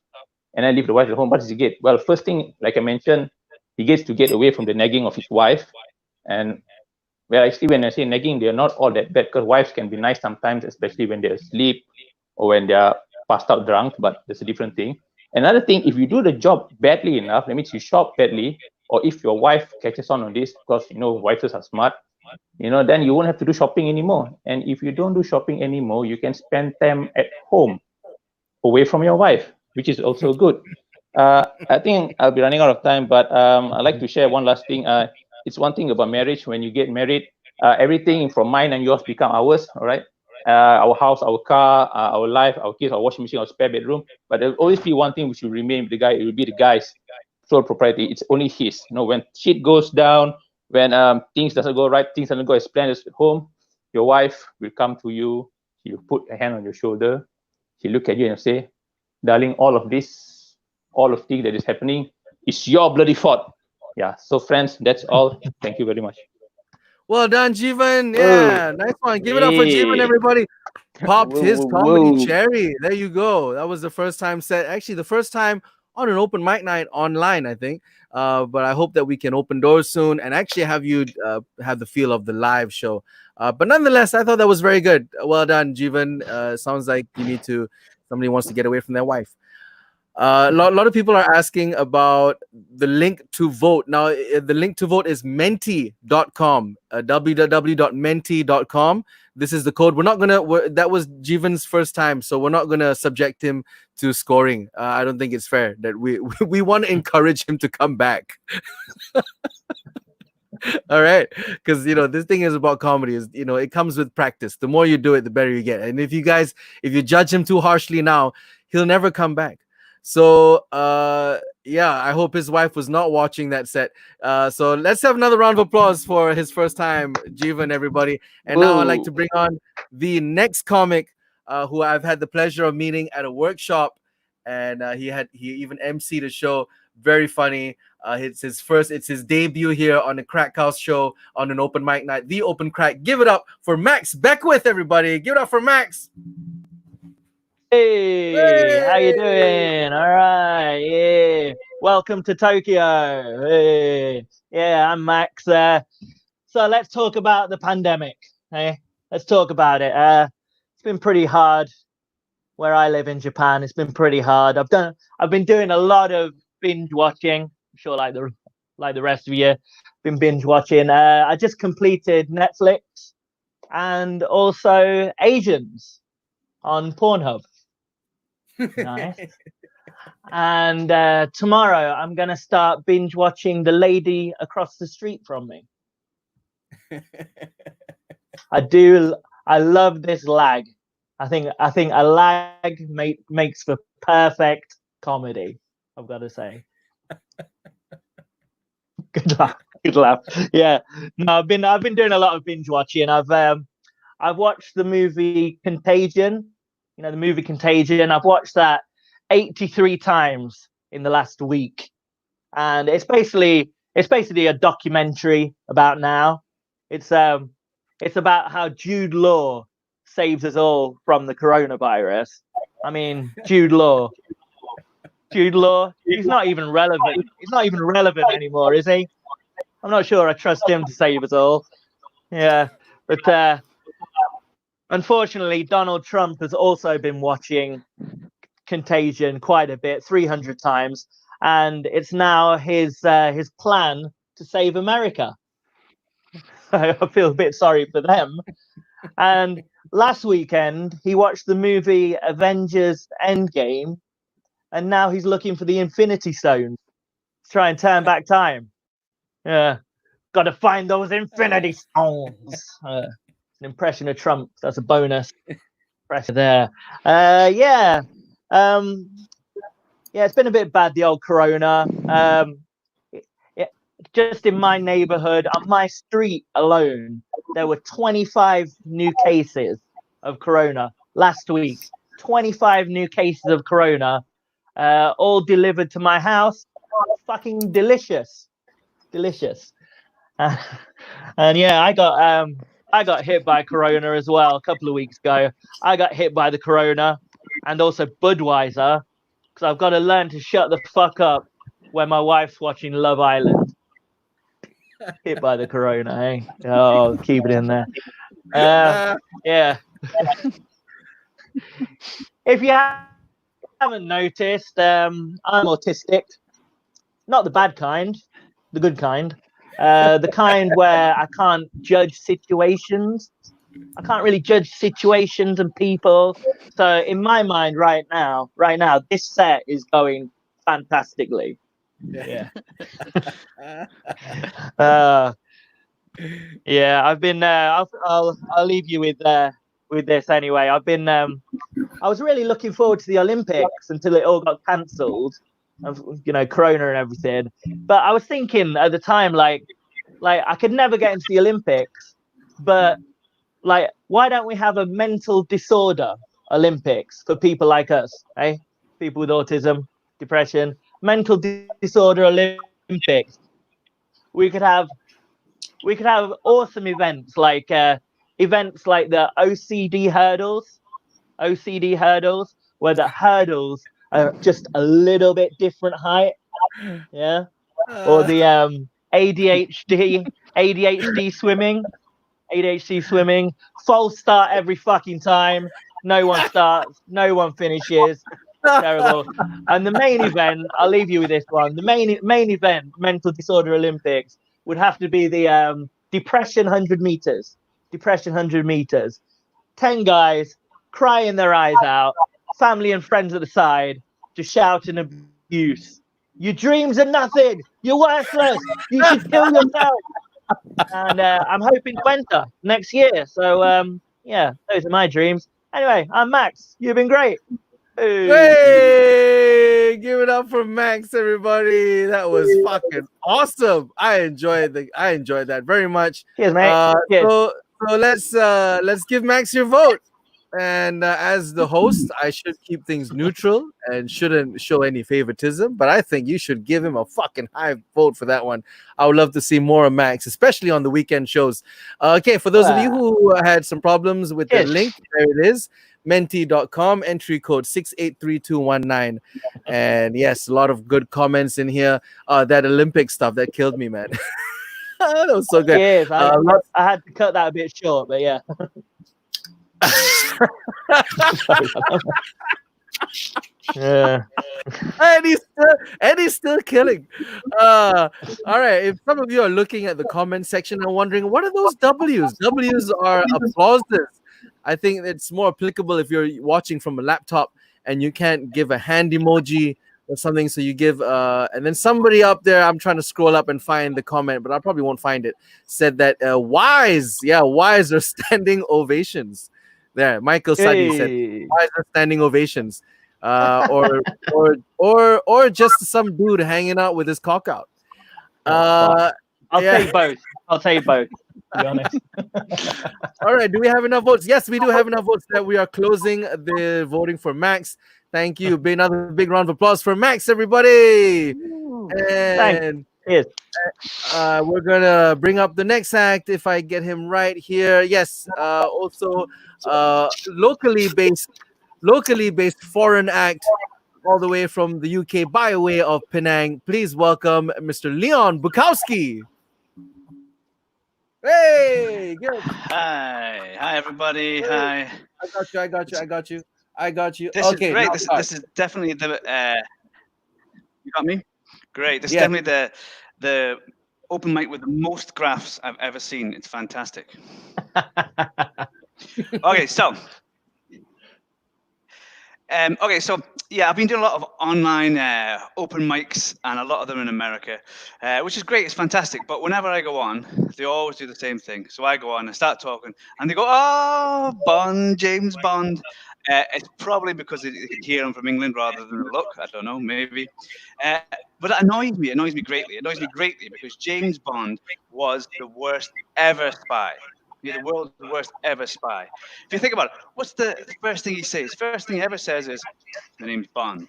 and then leave the wife at home, what does he get? Well, first thing, like I mentioned, he gets to get away from the nagging of his wife. And well, actually, when I say nagging, they're not all that bad, because wives can be nice sometimes, especially when they're asleep or when they're passed out drunk, but that's a different thing. Another thing, if you do the job badly enough, that means you shop badly, or if your wife catches on this, because wives are smart, then you won't have to do shopping anymore. And if you don't do shopping anymore, you can spend time at home away from your wife, which is also good. I think I'll be running out of time, but I'd like to share one last thing. It's one thing about marriage. When you get married, everything from mine and yours become ours, all right? Our house, our car, our life, our kids, our washing machine, our spare bedroom. But there'll always be one thing which will remain with the guy. It will be the guy's sole propriety. It's only his. When shit goes down, when things doesn't go right, things doesn't go as planned at home, your wife will come to you. She'll put a hand on your shoulder. She'll look at you and say, darling, all of things that is happening is your bloody fault. Yeah. So friends, that's all. Thank you very much. Well done, Jeevan. Yeah, nice one. Give it up for Jeevan, everybody. Popped his comedy cherry. There you go. That was the first time set. Actually, the first time on an open mic night online, I think. But I hope that we can open doors soon and actually have you have the feel of the live show. But nonetheless, I thought that was very good. Well done, Jeevan. Sounds like somebody wants to get away from their wife. A lot of people are asking about the link to vote. Now, the link to vote is menti.com, www.menti.com. This is the code. That was Jeevan's first time, so we're not going to subject him to scoring. I don't think it's fair that we want to encourage him to come back. All right, because this thing is about comedy. It comes with practice. The more you do it, the better you get. And if you judge him too harshly now, he'll never come back. So I hope his wife was not watching that set. So let's have another round of applause for his first time, Jeevan, everybody. And now I'd like to bring on the next comic who I've had the pleasure of meeting at a workshop, and he even emceed a show. Very funny. It's his debut here on the Crack House show on an open mic night, the Open Crack. Give it up for Max Beckwith, everybody. Give it up for Max. Hey, how you Hey! doing? All right, yeah. Welcome to Tokyo. Hey, yeah, I'm Max. So let's talk about the pandemic. Hey, let's talk about it. It's been pretty hard where I live in Japan. It's been pretty hard. I've been doing a lot of binge watching. I'm sure, like the rest of you, been binge watching. I just completed Netflix and also Asians on Pornhub. Nice. And tomorrow I'm gonna start binge watching The Lady Across the Street from Me. I love this lag. I think a lag makes for perfect comedy. I've got to say. Good laugh. Good laugh. Yeah. No, I've been doing a lot of binge watching. I've watched the movie Contagion. You know, the movie Contagion. I've watched that 83 times in the last week. And it's basically a documentary about now. It's about how Jude Law saves us all from the coronavirus. I mean, Jude Law, he's not even relevant. He's not even relevant anymore, is he? I'm not sure I trust him to save us all. Yeah, but unfortunately, Donald Trump has also been watching Contagion quite a bit, 300 times, and it's now his plan to save America. I feel a bit sorry for them. And last weekend, he watched the movie Avengers Endgame, and now he's looking for the Infinity Stones to try and turn back time. Yeah, got to find those Infinity Stones. An impression of Trump. That's a bonus. Pressure there. Yeah. Yeah, it's been a bit bad, the old corona. Just in my neighborhood, on my street alone, there were 25 new cases of corona last week. 25 new cases of corona, all delivered to my house. Fucking delicious. Delicious. And yeah, I got hit by corona as well a couple of weeks ago. I got hit by the corona and also Budweiser, because I've got to learn to shut the fuck up when my wife's watching Love Island. Hit by the corona, eh? Oh, keep it in there. Yeah. If you haven't noticed, I'm autistic. Not the bad kind, the good kind. The kind where I can't judge situations. I can't really judge situations and people. So in my mind right now, this set is going fantastically. Yeah. Yeah, I've been. I'll leave you with this anyway. I was really looking forward to the Olympics until it all got cancelled, you know, Corona and everything. But I was thinking at the time, like I could never get into the Olympics, but like, why don't we have a mental disorder Olympics for people like us, eh? People with autism, depression, mental disorder Olympics. We could have awesome events like the OCD hurdles, where the hurdles are just a little bit different height, yeah, or the ADHD swimming, false start every fucking time. No one starts, no one finishes. Terrible. And the main event, I'll leave you with this one. The main event, mental disorder Olympics, would have to be the depression 100 meters. Depression 100 meters. 10 guys crying their eyes out, family and friends at the side, just shouting abuse. Your dreams are nothing. You're worthless. You should kill yourself. And I'm hoping to enter next year. So yeah, those are my dreams. Anyway, I'm Max. You've been great. Hey, give it up for Max, everybody. That was fucking awesome. I enjoyed that very much. Cheers, mate. Cheers. So let's give Max your vote. And as the host, I should keep things neutral and shouldn't show any favoritism. But I think you should give him a fucking high vote for that one. I would love to see more of Max, especially on the weekend shows. Okay, for those of you who had some problems with the link, there it is. menti.com, entry code 683219. And yes, a lot of good comments in here. That Olympic stuff that killed me, man. That was so good. Yes, I had to cut that a bit short, but yeah. Yeah. and he's still killing. All right. If some of you are looking at the comment section and wondering what are those W's? W's are applauses. I think it's more applicable if you're watching from a laptop and you can't give a hand emoji or something. So you give and then somebody up there, I'm trying to scroll up and find the comment, but I probably won't find it. Said that wise are standing ovations. There, Michael Sadi said wise are standing ovations. Or just some dude hanging out with his cock out. I'll take both. I'll take both. To be honest. All right. Do we have enough votes? Yes, we do have enough votes that we are closing the voting for Max. Thank you. Another big round of applause for Max, everybody. And yes. We're gonna bring up the next act if I get him right here. Yes. Also, locally based foreign act all the way from the UK by way of Penang. Please welcome Mr. Leon Bukowski. Hey, good. Hi everybody. Hi. I got you. This Okay, is great. now This is definitely the. You got me. Great. This is Yeah. definitely the open mic with the most graphs I've ever seen. It's fantastic. Okay, so. Yeah, I've been doing a lot of online open mics, and a lot of them in America, which is great. It's fantastic. But whenever I go on, they always do the same thing. So I go on, I start talking, and they go, "Oh, Bond, James Bond." It's probably because they can hear I'm from England rather than the look. I don't know, maybe. But it annoys me. It annoys me greatly. It annoys me greatly because James Bond was the worst ever spy. He's the world's worst ever spy. If you think about it, what's the first thing he says? First thing he ever says is, "My name's Bond.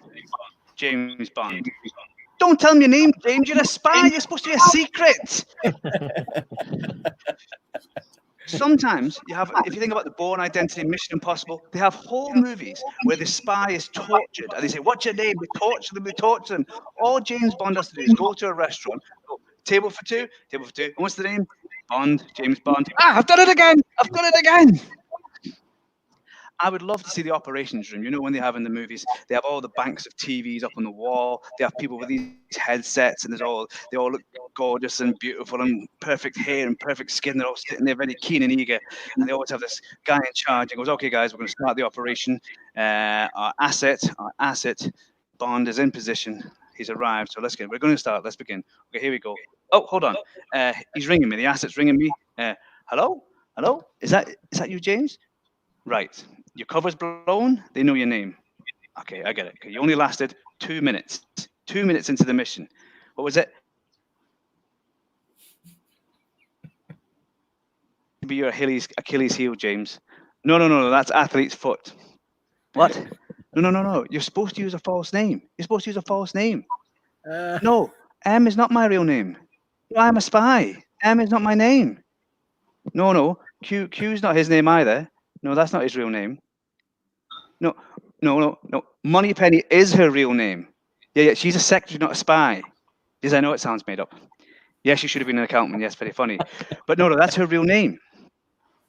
James Bond." Don't tell me your name, James. You're a spy. You're supposed to be a secret. Sometimes you have, if you think about the Bourne Identity, Mission Impossible, they have whole movies where the spy is tortured, and they say, "What's your name?" They torture them. They torture them. All James Bond has to do is go to a restaurant, go, table for two, and what's the name? Bond, James Bond. Ah, I've done it again. I would love to see the operations room. You know, when they have in the movies, they have all the banks of TVs up on the wall. They have people with these headsets, and they all look gorgeous and beautiful and perfect hair and perfect skin. They're all sitting there very keen and eager, and they always have this guy in charge and goes, "Okay, guys, we're going to start the operation. Our asset, Bond is in position. He's arrived. So we're going to start. Let's begin. Okay, here we go. Oh, hold on. He's ringing me. The asset's ringing me. Hello? Is that you, James? Right. Your cover's blown. They know your name. Okay, I get it. Okay, you only lasted 2 minutes. 2 minutes into the mission. What was it? To be your Achilles heel, James. No. That's athlete's foot. What? No. You're supposed to use a false name. No, M is not my real name. No, I'm a spy. M is not my name. No. Q's not his name either. No, that's not his real name. No. Moneypenny is her real name. Yeah, she's a secretary, not a spy. Yes, I know it sounds made up. Yes, she should have been an accountant. Yes, very funny. But no, that's her real name.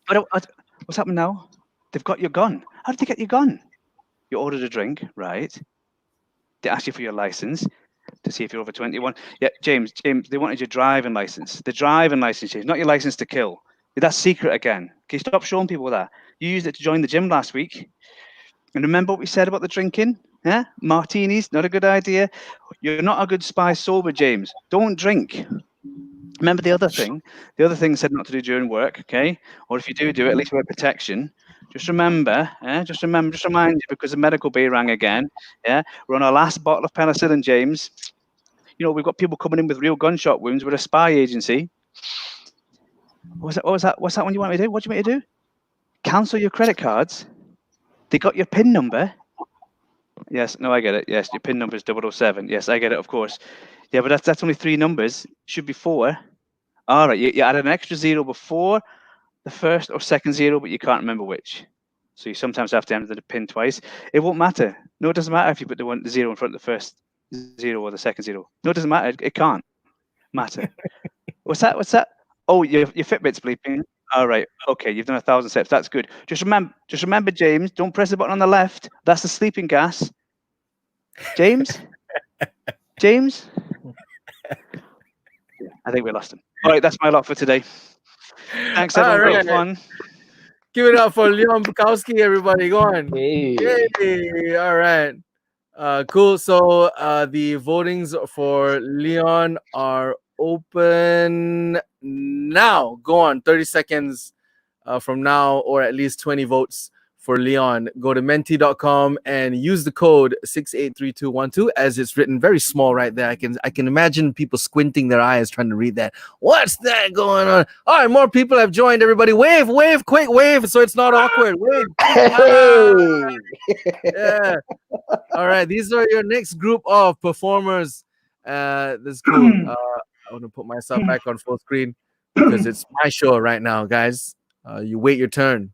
What's happened now? They've got your gun. How did they get your gun? You ordered a drink, right? They asked you for your license to see if you're over 21. Yeah, James, they wanted your driving license. The driving license, James, not your license to kill. That's secret again. Okay, stop showing people that. You used it to join the gym last week. And remember what we said about the drinking? Yeah? Martinis, not a good idea. You're not a good spy sober, James. Don't drink. Remember the other thing? The other thing said not to do during work, okay? Or if you do it, at least wear protection. Just remind you, because the medical bay rang again. Yeah, we're on our last bottle of penicillin, James. You know, we've got people coming in with real gunshot wounds. We're a spy agency. What was that? What's that one you want me to do? What do you want me to do? Cancel your credit cards? They got your PIN number? Yes, no, I get it. Yes, your PIN number is 007. Yes, I get it, of course. Yeah, but that's only 3 numbers. Should be 4. All right, you added an extra 0 before the first or second 0, but you can't remember which. So you sometimes have to enter the pin twice. It won't matter. No, it doesn't matter if you put the 0 in front of the first 0 or the second 0. No, it doesn't matter. It can't matter. What's that? What's that? Oh, your Fitbit's bleeping. All right. Okay, you've done 1,000 steps. That's good. Just remember, James. Don't press the button on the left. That's the sleeping gas. James. James. I think we lost him. All right, that's my lot for today. Thanks, everyone. All Great right. fun. Give it up for Leon Bukowski, everybody. Go on. Hey. Yay. All right. Cool. So the votings for Leon are open now. Go on. 30 seconds from now, or at least 20 votes for Leon. Go to menti.com and use the code 683212 as it's written very small right there. I can imagine people squinting their eyes trying to read that. What's that going on? All right, more people have joined. Everybody wave, quick wave so it's not awkward. Wave. Hey. Yeah. All right, these are your next group of performers. This is cool. I want to put myself back on full screen because it's my show right now, guys. You wait your turn.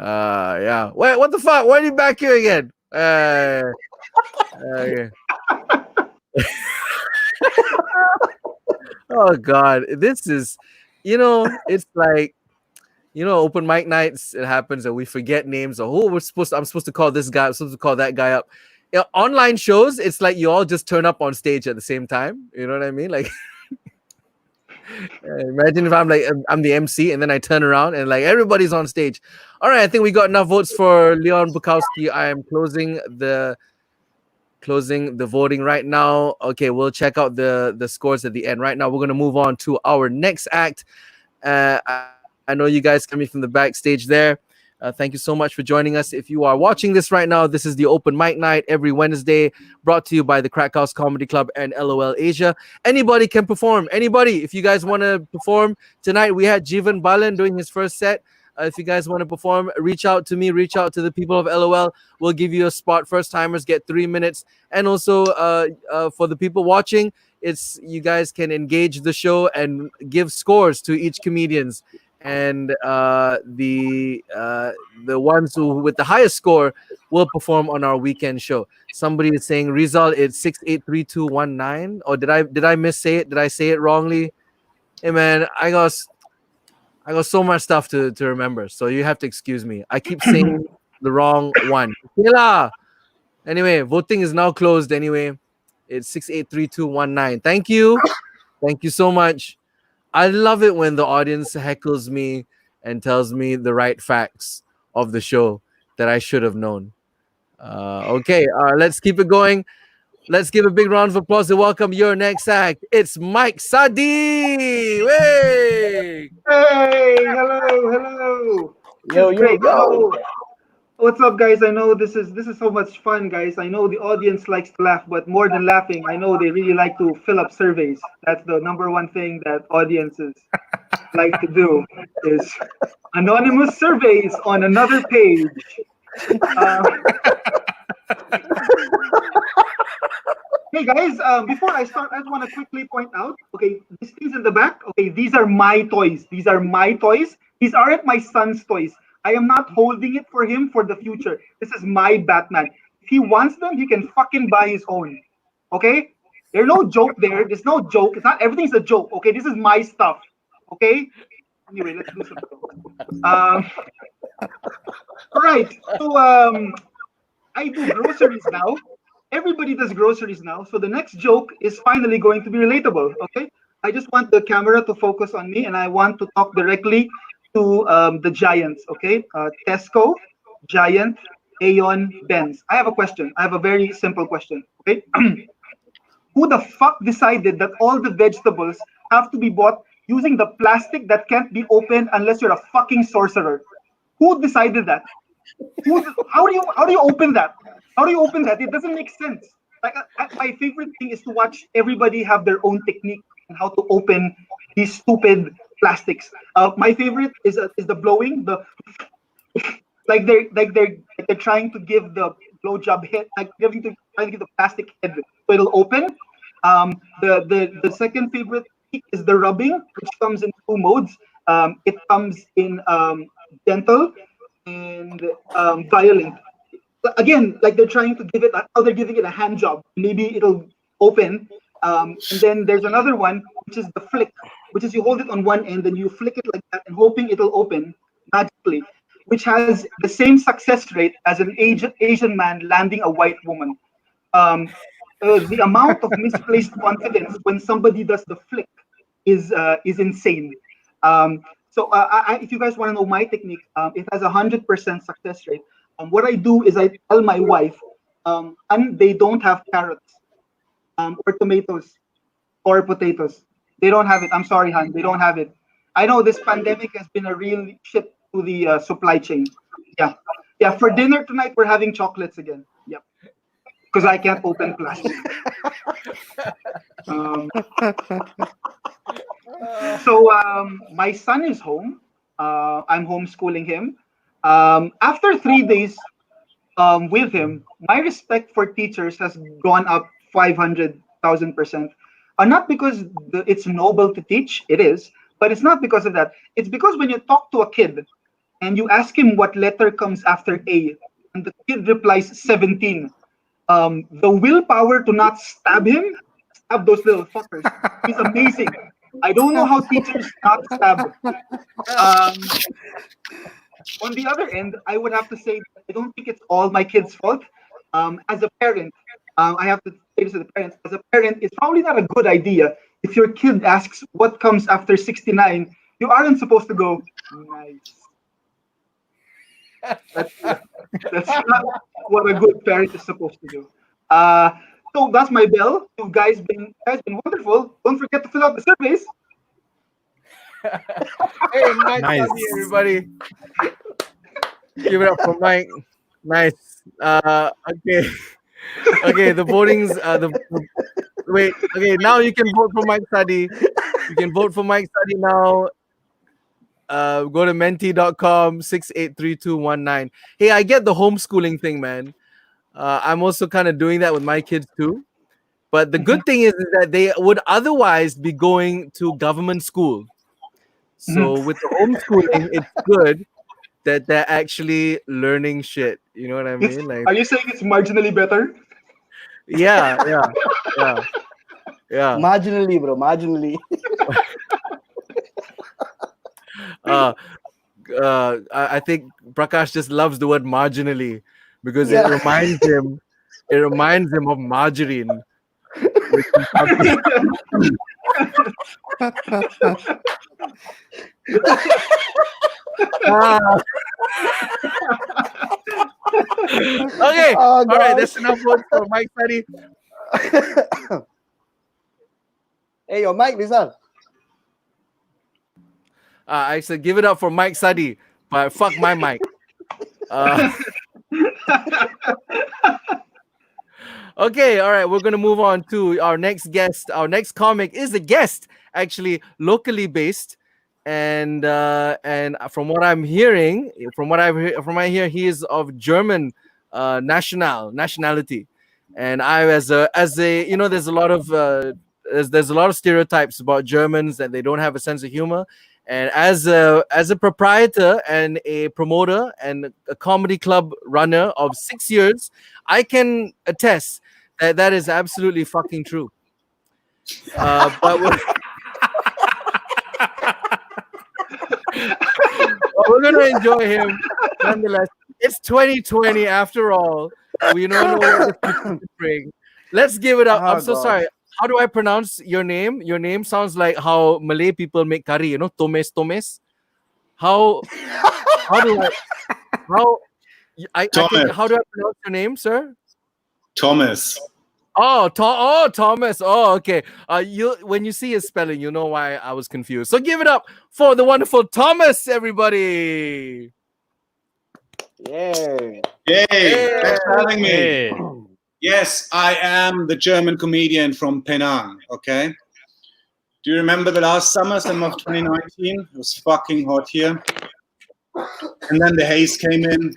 Yeah. Wait, what the fuck? Why are you back here again? Yeah. Oh God, this is, it's like, open mic nights. It happens that we forget names. Or I'm supposed to call this guy. I'm supposed to call that guy up. Online shows, it's like you all just turn up on stage at the same time. You know what I mean? Like. Imagine if I'm the MC and then I turn around and like everybody's on stage. All right, I think we got enough votes for Leon Bukowski. I am closing the voting right now. Okay, we'll check out the scores at the end. Right now, we're gonna move on to our next act. I know you guys coming from the backstage there. Thank you so much for joining us. If you are watching this right now, this is the open mic night every Wednesday, brought to you by the Crack House Comedy Club and LOL Asia. Anybody can perform. Anybody, if you guys want to perform tonight, we had Jivan Balan doing his first set. If you guys want to perform, reach out to me, reach out to the people of LOL. We'll give you a spot. First timers get 3 minutes. And also for the people watching, it's you guys can engage the show and give scores to each comedians. And the ones who with the highest score will perform on our weekend show. Somebody is saying Rizal, it's 683219. Or did I missay it? Did I say it wrongly? Hey man, I got so much stuff to remember, so you have to excuse me. I keep saying the wrong one. Anyway, voting is now closed. Anyway, it's 683219. Thank you so much. I love it when the audience heckles me and tells me the right facts of the show that I should have known. Okay, let's keep it going. Let's give a big round of applause to welcome your next act. It's Mike Sadi. Hey! Hey, hello. Yo, Great. yo. What's up, guys? I know this is so much fun, guys. I know the audience likes to laugh, but more than laughing, I know they really like to fill up surveys. That's the number one thing that audiences like to do is anonymous surveys on another page. Hey guys, before I start, I just want to quickly point out, okay, these things in the back, okay, these are my toys. These are my toys. These aren't my son's toys. I am not holding it for him for the future. This is my Batman. If he wants them, he can fucking buy his own. Okay? There's no joke there. There's no joke. It's not everything's a joke. Okay, this is my stuff. Okay? Anyway, let's do some. All right. So I do groceries now. Everybody does groceries now. So the next joke is finally going to be relatable. Okay? I just want the camera to focus on me, and I want to talk directly to the giants, okay? Tesco, Giant, Aeon, Benz. I have a question. I have a very simple question, okay? Who the fuck decided that all the vegetables have to be bought using the plastic that can't be opened unless you're a fucking sorcerer? Who decided that? How do you open that? How do you open that? It doesn't make sense. Like my favorite thing is to watch everybody have their own technique on how to open these stupid plastics. My favorite is the blowing, the like they're trying to give the blowjob head, like trying to give the plastic head so it'll open. The second favorite is the rubbing, which comes in two modes. It comes in gentle and violent. Again, like they're trying to give it, they're giving it a hand job. Maybe it'll open. And then there's another one, which is the flick, which is you hold it on one end and you flick it like that and hoping it'll open magically, which has the same success rate as an Asian man landing a white woman. The amount of misplaced confidence when somebody does the flick is insane. So if you guys want to know my technique, it has 100% success rate. What I do is I tell my wife, and they don't have carrots, or tomatoes, or potatoes. They don't have it. I'm sorry, hon. They don't have it. I know this pandemic has been a real shit to the supply chain. Yeah. For dinner tonight, we're having chocolates again. Yep. Because I can't open plastic. So my son is home. I'm homeschooling him. After 3 days with him, my respect for teachers has gone up 500,000%. Not because it's noble to teach, it is, but it's not because of that. It's because when you talk to a kid and you ask him what letter comes after A, and the kid replies 17, the willpower to not stab those little fuckers is amazing. I don't know how teachers not stab. On the other end, I would have to say I don't think it's all my kid's fault. As a parent, I have to say this to the parents. As a parent, it's probably not a good idea if your kid asks what comes after 69. You aren't supposed to go, nice. That's not what a good parent is supposed to do. So that's my bell. You guys been wonderful. Don't forget to fill out the surveys. Hey, Mike, Nice. everybody. Give it up for Mike. Nice. Okay. Okay, the votings. Wait. Okay, now you can vote for Mike Sadi. You can vote for Mike Sadi now. Go to menti.com 683219. Hey, I get the homeschooling thing, man. I'm also kind of doing that with my kids too. But the good thing is that they would otherwise be going to government school. So with the homeschooling, it's good that they're actually learning shit. You know what I mean? Like, Are you saying it's marginally better? yeah. Marginally, bro. Marginally. I think Prakash just loves the word marginally because it reminds him of margarine. Which is something- Okay, Oh, all right, gosh. that's enough votes for Mike Sadi. Hey, your mic, Rizal. I said give it up for Mike Sadi, but fuck my mic. Okay, all right, we're gonna move on to our next guest. Our next comic is a guest, actually locally based, and from what I'm hearing, from what I hear, he is of German nationality, and I as a there's a lot of there's a lot of stereotypes about Germans that they don't have a sense of humor. And as a proprietor and a promoter and a comedy club runner of 6 years, I can attest that that is absolutely fucking true. But we're gonna enjoy him nonetheless. It's 2020 after all. We don't know what the future will bring. Let's give it up. I'm so sorry. How do I pronounce your name? Your name sounds like how Malay people make curry, you know, tomes. How do I how do I pronounce your name, sir? Thomas. Oh, Thomas. Oh, okay. When you see his spelling, you know why I was confused. So give it up for the wonderful Thomas, everybody. Yay. Yay. Thanks for having me. Hey. Yes, I am the German comedian from Penang, okay? Do you remember the last summer of 2019? It was fucking hot here. And then the haze came in,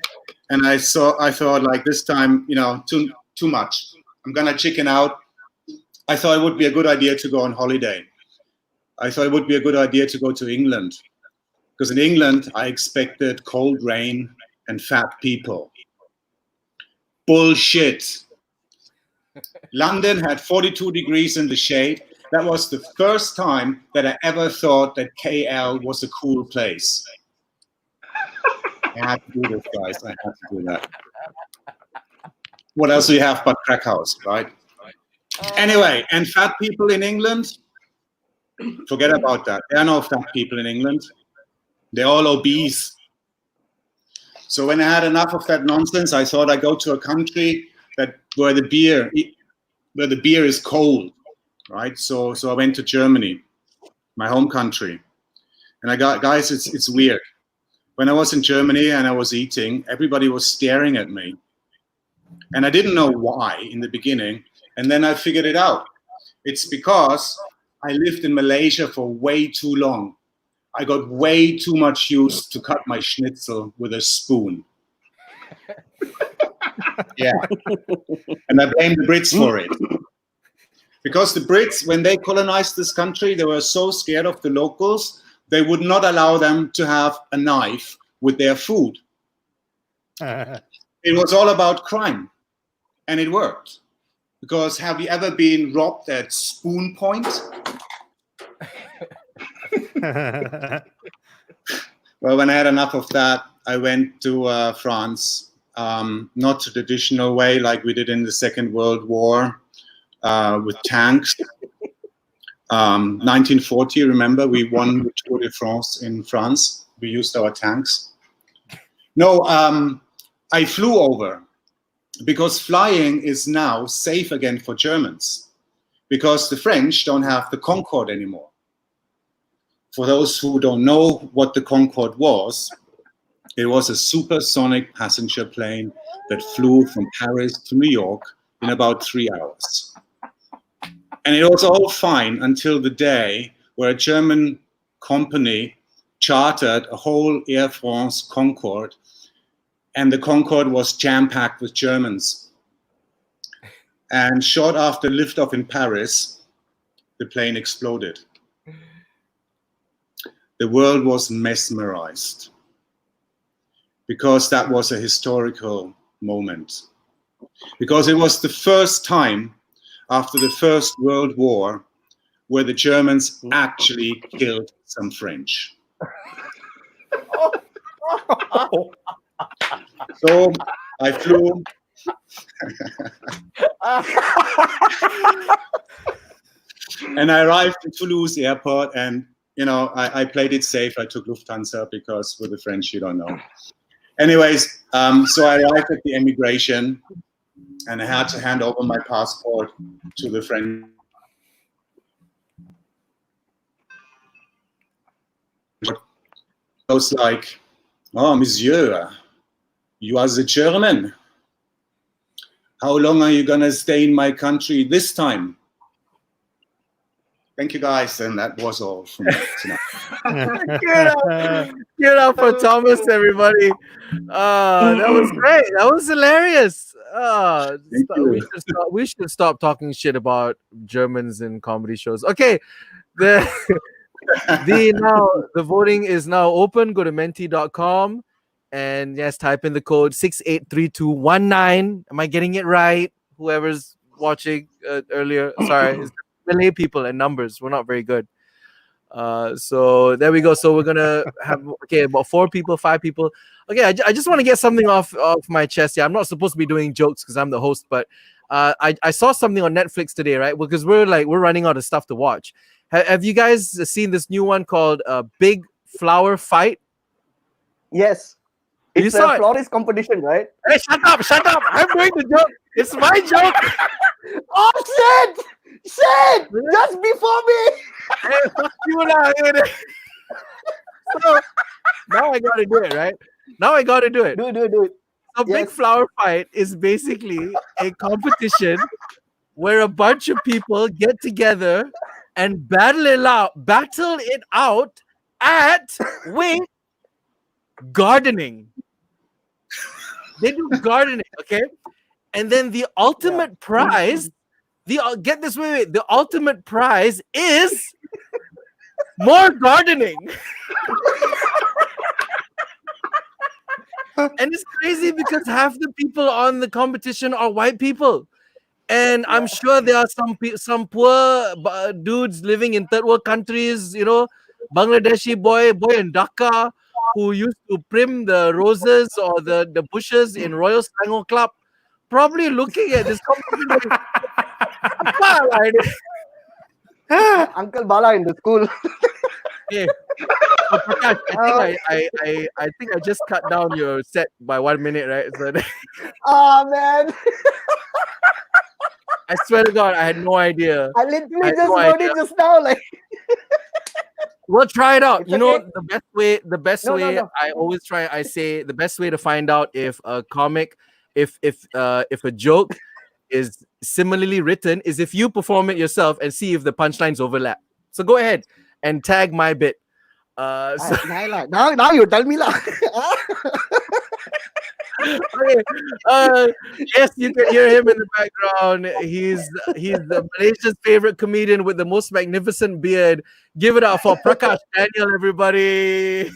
and I thought like this time, too much. I'm gonna chicken out. I thought it would be a good idea to go on holiday. I thought it would be a good idea to go to England. Because in England, I expected cold rain and fat people. Bullshit. London had 42 degrees in the shade. That was the first time that I ever thought that KL was a cool place. I had to do this, guys. I had to do that. What else do you have but crack house, right? Anyway, and fat people in England, forget about that. There are no fat people in England. They're all obese. So when I had enough of that nonsense, I thought I'd go to a country where the beer is cold, right? So I went to Germany, my home country. And guys, it's weird. When I was in Germany and I was eating, everybody was staring at me. And I didn't know why in the beginning. And then I figured it out. It's because I lived in Malaysia for way too long. I got way too much used to cut my schnitzel with a spoon. Yeah. And I blame the Brits for it. Because the Brits, when they colonized this country, they were so scared of the locals, they would not allow them to have a knife with their food. It was all about crime. And it worked. Because have you ever been robbed at spoon point? Well, when I had enough of that, I went to France. Not the traditional way like we did in the Second World War with tanks. 1940, remember, we won the Tour de France in France. We used our tanks. No, I flew over because flying is now safe again for Germans because the French don't have the Concorde anymore. For those who don't know what the Concorde was, it was a supersonic passenger plane that flew from Paris to New York in about 3 hours. And it was all fine until the day where a German company chartered a whole Air France Concorde, and the Concorde was jam-packed with Germans. And short after liftoff in Paris, the plane exploded. The world was mesmerized because that was a historical moment. Because it was the first time after the First World War where the Germans actually killed some French. So I flew. And I arrived at Toulouse airport, and you know, I played it safe. I took Lufthansa because with the French, you don't know. Anyways, so I arrived at the immigration, and I had to hand over my passport to the French. I was like, "Oh, monsieur, you are the German. How long are you gonna stay in my country this time?" Thank you, guys, and that was all from me tonight. Give it up for Thomas, everybody. That was great. That was hilarious. We should stop talking shit about Germans in comedy shows. Okay, the voting is now open. Go to menti.com and yes, type in the code 683219. Am I getting it right? Whoever's watching earlier, sorry, it's Malay people and numbers. We're not very good. So there we go. So we're gonna have about 4 people, 5 people. Okay, I just want to get something off my chest. Yeah, I'm not supposed to be doing jokes because I'm the host, but I saw something on Netflix today, right? Because we're running out of stuff to watch. Have you guys seen this new one called Big Flower Fight? Yes. It's a florist competition, right? Hey, shut up. I'm doing the joke. It's my joke. Oh, shit! Just before me! Hey, fuck you now. So, now I gotta do it, right? Now I gotta do it. Do it. A Big Flower Fight is basically a competition where a bunch of people get together and battle it out at gardening. They do gardening, okay? And then the ultimate prize, get this way, the ultimate prize is more gardening. And it's crazy because half the people on the competition are white people. And I'm sure there are some poor dudes living in third world countries, Bangladeshi boy in Dhaka who used to prim the roses or the bushes in Royal Selangor Club, probably looking at this competition going, Uncle Bala in the school. okay. So Prakash, I think I just cut down your set by 1 minute, right? So Oh man, I swear to God, I had no idea. I I literally had just no wrote idea. it just now. Like, We'll try it out. It's You know, okay. the best No, way no. I always try. I say the best way to find out if a comic, if a joke is similarly written, is if you perform it yourself and see if the punchlines overlap. So go ahead and tag my bit. So, Now you tell me lah. okay. Yes, you can hear him in the background. He's the Malaysia's favorite comedian with the most magnificent beard. Give it up for Prakash Daniel, everybody.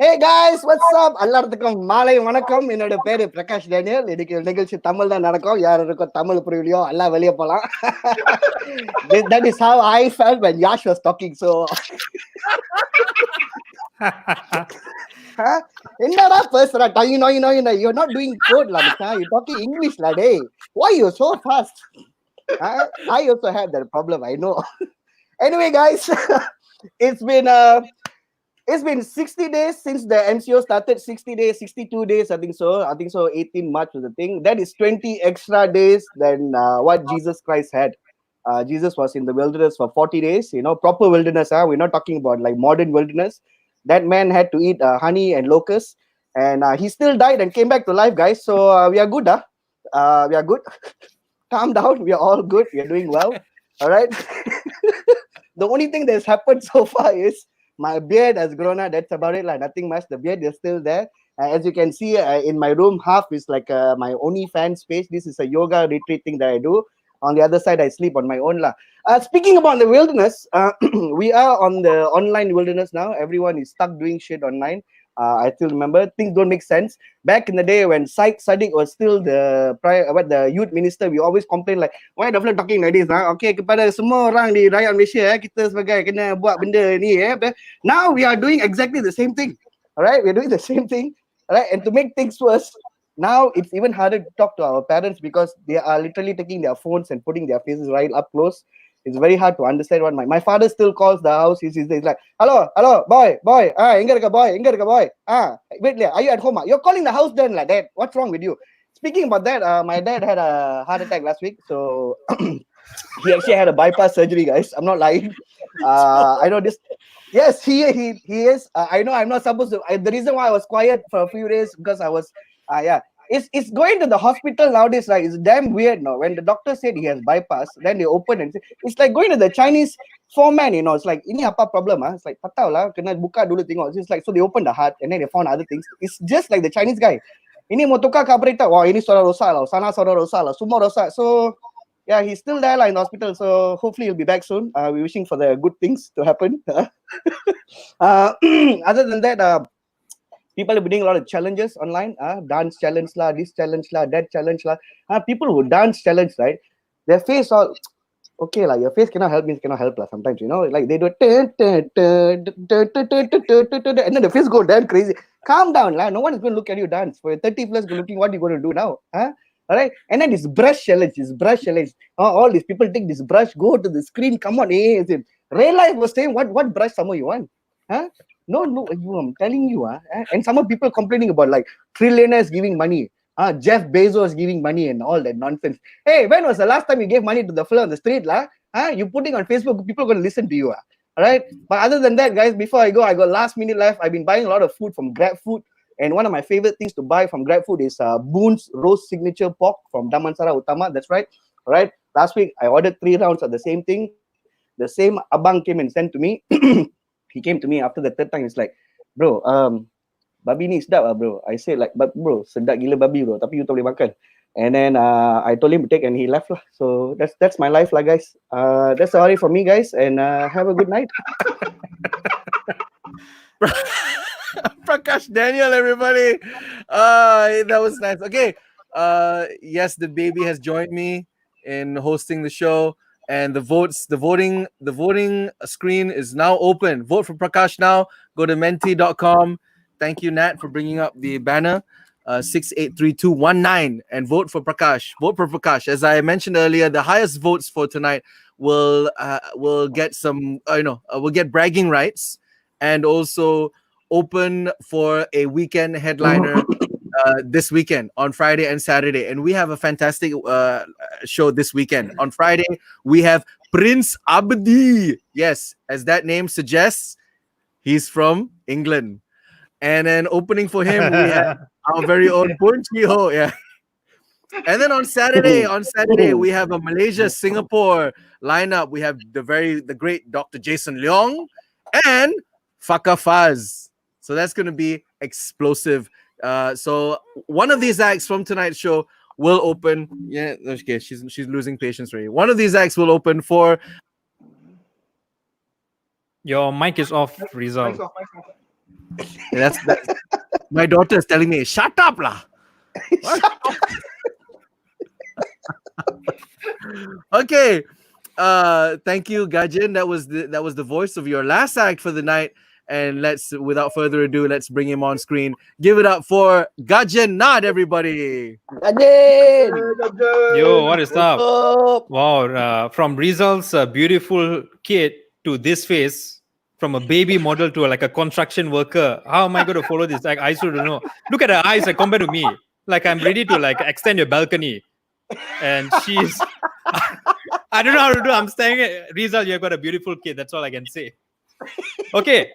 Hey guys, what's up? எல்லாத்துக்கும் மாலை வணக்கம். என்னோட பேரு Prakash Daniel. இன்னைக்கு நிகழ்ச்சி தமிழ் தான் நடக்கும். யார் இருக்கும் தமிழ் புரியலையோ எல்லாம் வெளியே போலாம். That is how I felt when Yash was talking. So என்னடா பேசுற? You're not doing good lah. You're talking English lah, day. Why you so fast? I also have that problem, I know. Anyway, guys, it's been 60 days since the MCO started. 60 days, 62 days, I think so. 18 March was the thing. That is 20 extra days than what Jesus Christ had. Jesus was in the wilderness for 40 days, proper wilderness. We're not talking about like modern wilderness. That man had to eat honey and locusts, and he still died and came back to life, guys. So we are good. We are good. Calm down. We are all good. We are doing well. All right. The only thing that's happened so far is my beard has grown out. That's about it. Like nothing much. The beard is still there. As you can see in my room, half is like my OnlyFans space. This is a yoga retreat thing that I do. On the other side, I sleep on my own lah. Speaking about the wilderness, we are on the online wilderness now. Everyone is stuck doing shit online. I still remember things don't make sense. Back in the day when Syed Sadiq was still the youth minister, we always complain like, why the fella talking like this? Okay, kepada semua orang di rakyat Malaysia, kita sebagai kena buat benda ni. Now we are doing exactly the same thing. All right, we're doing the same thing. All right, and to make things worse, now it's even harder to talk to our parents because they are literally taking their phones and putting their faces right up close. It's very hard to understand what my father still calls the house. He's like, hello, boy, inga irukka boy, wait, are you at home? You're calling the house then like that. What's wrong with you? Speaking about that, my dad had a heart attack last week, so he actually had a bypass surgery, guys. I'm not lying. I know this. Yes, he is. I know I'm not supposed to. The reason why I was quiet for a few days because I was, It's going to the hospital nowadays, right? It's damn weird now. When the doctor said he has bypass, then they open and say, it's like going to the Chinese foreman, It's like, ini apa problem? It's like, patau lah, kena buka dulu tengok. It's like, so they opened the heart and then they found other things. It's just like the Chinese guy. Ini mau tukar carburetor. Wah, ini suara rosak lah. Sana suara rosak lah. Semua rosak. So, yeah, he's still there lah in the hospital. So, hopefully he'll be back soon. We're wishing for the good things to happen. Other than that, people are doing a lot of challenges online. Dance challenge lah, this challenge lah, that challenge lah. People who dance challenge, right? Their face all okay lah. Your face cannot help lah. Sometimes like they do and then the face go damn crazy. Calm down lah. No one is going to look at you dance. For 30 plus looking, what are you going to do now? All right. And then this brush challenge. All these people take this brush, go to the screen. Come on, real life was saying what brush some you want? No, I'm telling you, and some of people complaining about like trillionaires giving money, Jeff Bezos giving money and all that nonsense. Hey, when was the last time you gave money to the fella on the street, lah? You putting on Facebook, people are going to listen to you, all right? But other than that, guys, before I go, I got last minute life. I've been buying a lot of food from Grab Food, and one of my favorite things to buy from Grab Food is Boon's roast signature pork from Damansara Utama. That's right, all right. Last week I ordered 3 rounds of the same thing. The same abang came and sent to me. He came to me after the third time. He's like, bro, babi ni sedap bro. I said like, but bro, sedap gila babi bro, tapi you tak boleh makan. And then I told him to take and he left lah. So that's my life lah, guys. That's all for me, guys, and have a good night. Prakash Daniel, everybody. That was nice. Okay. Yes, the baby has joined me in hosting the show, and the voting screen is now open. Vote for Prakash now. Go to menti.com. Thank you, Nat, for bringing up the banner. 683219 and vote for Prakash. Vote for Prakash. As I mentioned earlier, the highest votes for tonight will get some will get bragging rights, and also open for a weekend headliner this weekend on Friday and Saturday. And we have a fantastic show this weekend. On Friday, we have Prince Abdi. Yes, as that name suggests, he's from England. And then opening for him, we have our very own Punchi Ho. Yeah. And then on Saturday, we have a Malaysia Singapore lineup. We have the great Dr. Jason Leong and Faka Faz. So that's going to be explosive. So one of these acts from tonight's show will open. Yeah, okay, she's losing patience already. One of these acts will open for. Your mic is off, Rizal. Mic's off. That's my daughter is telling me, shut up, lah. Okay. Thank you, Gajen. That was the voice of your last act for the night. And without further ado, let's bring him on screen. Give it up for Gajen Nod, everybody. Gajen! Yo, what is up? Wow, from Rizal's beautiful kid to this face, from a baby model to like a construction worker. How am I going to follow this? Like, I should know. Look at her eyes like, compared to me. Like, I'm ready to like extend your balcony. And she's, I don't know how to do. I'm saying, Rizal, you've got a beautiful kid. That's all I can say. Okay.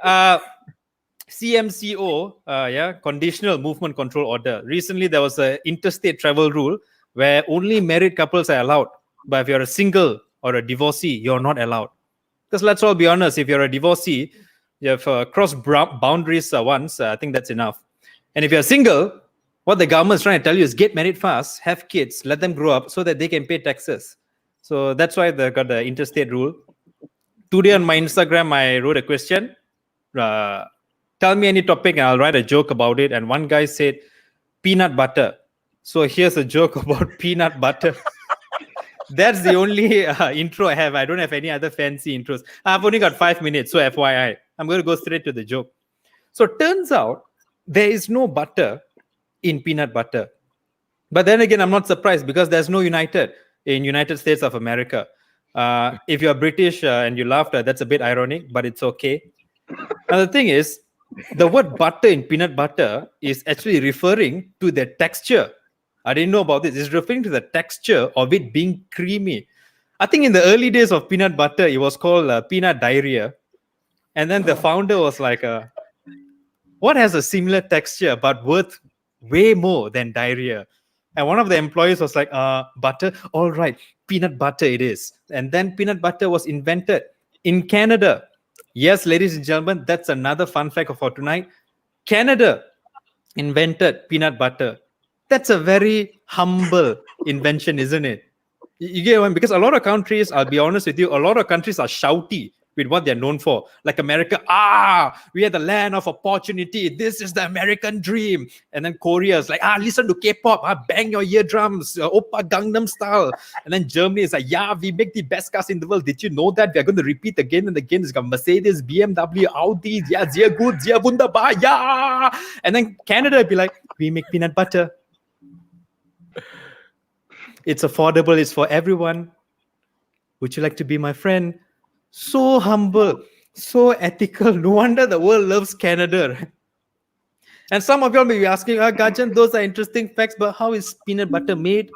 CMCO, conditional movement control order. Recently, there was an interstate travel rule where only married couples are allowed. But if you're a single or a divorcee, you're not allowed. Because let's all be honest, if you're a divorcee, you have crossed boundaries once, I think that's enough. And if you're single, what the government's trying to tell you is get married fast, have kids, let them grow up so that they can pay taxes. So that's why they got the interstate rule. Today on my Instagram, I wrote a question. Tell me any topic and I'll write a joke about it. And one guy said, peanut butter. So here's a joke about peanut butter. That's the only intro I have. I don't have any other fancy intros. I've only got 5 minutes, so FYI. I'm going to go straight to the joke. So it turns out there is no butter in peanut butter. But then again, I'm not surprised because there's no United in United States of America. If you're British and you laughed, that's a bit ironic, but it's okay. Now, the thing is, the word butter in peanut butter is actually referring to the texture. I didn't know about this. It's referring to the texture of it being creamy. I think in the early days of peanut butter, it was called peanut diarrhea. And then the founder was like, what has a similar texture but worth way more than diarrhea? And one of the employees was like, butter? All right, peanut butter it is. And then peanut butter was invented in Canada. Yes, ladies and gentlemen, that's another fun fact for tonight. Canada invented peanut butter. That's a very humble invention, isn't it? You get one? Because a lot of countries, I'll be honest with you, a lot of countries are shouty with what they're known for. Like America, we are the land of opportunity. This is the American dream. And then Korea is like, listen to K-pop, bang your eardrums, Oppa Gangnam Style. And then Germany is like, we make the best cars in the world. Did you know that? We are going to repeat again and again. It's got Mercedes, BMW, Audi, sehr gut, sehr wunderbar, And then Canada would be like, we make peanut butter. It's affordable. It's for everyone. Would you like to be my friend? So humble, so ethical. No wonder the world loves Canada. And some of you may be asking, Gajan, those are interesting facts, but how is peanut butter made?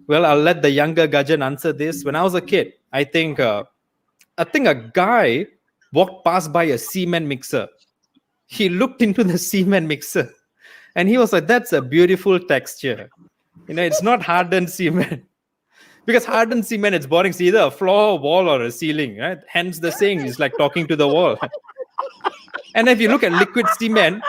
Well, I'll let the younger Gajan answer this. When I was a kid, I think a guy walked past by a cement mixer. He looked into the cement mixer and he was like, that's a beautiful texture. It's not hardened cement. Because hardened cement, it's boring. It's either a floor, a wall, or a ceiling, right? Hence the saying is like talking to the wall. And if you look at liquid cement,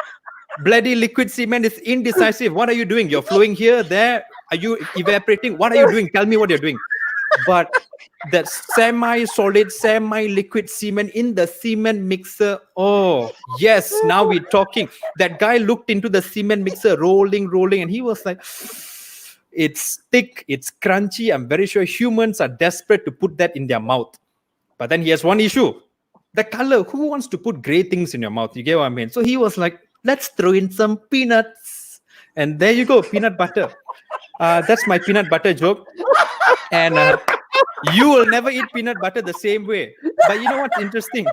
bloody liquid cement is indecisive. What are you doing? You're flowing here, there. Are you evaporating? What are you doing? Tell me what you're doing. but that semi-solid, semi-liquid cement in the cement mixer. Oh, yes, now we're talking. That guy looked into the cement mixer, rolling, and he was like, it's thick, it's crunchy. I'm very sure humans are desperate to put that in their mouth. But then he has one issue. The color. Who wants to put gray things in your mouth? You get what I mean? So he was like, let's throw in some peanuts. And there you go, peanut butter. That's my peanut butter joke. And you will never eat peanut butter the same way. But you know what's interesting?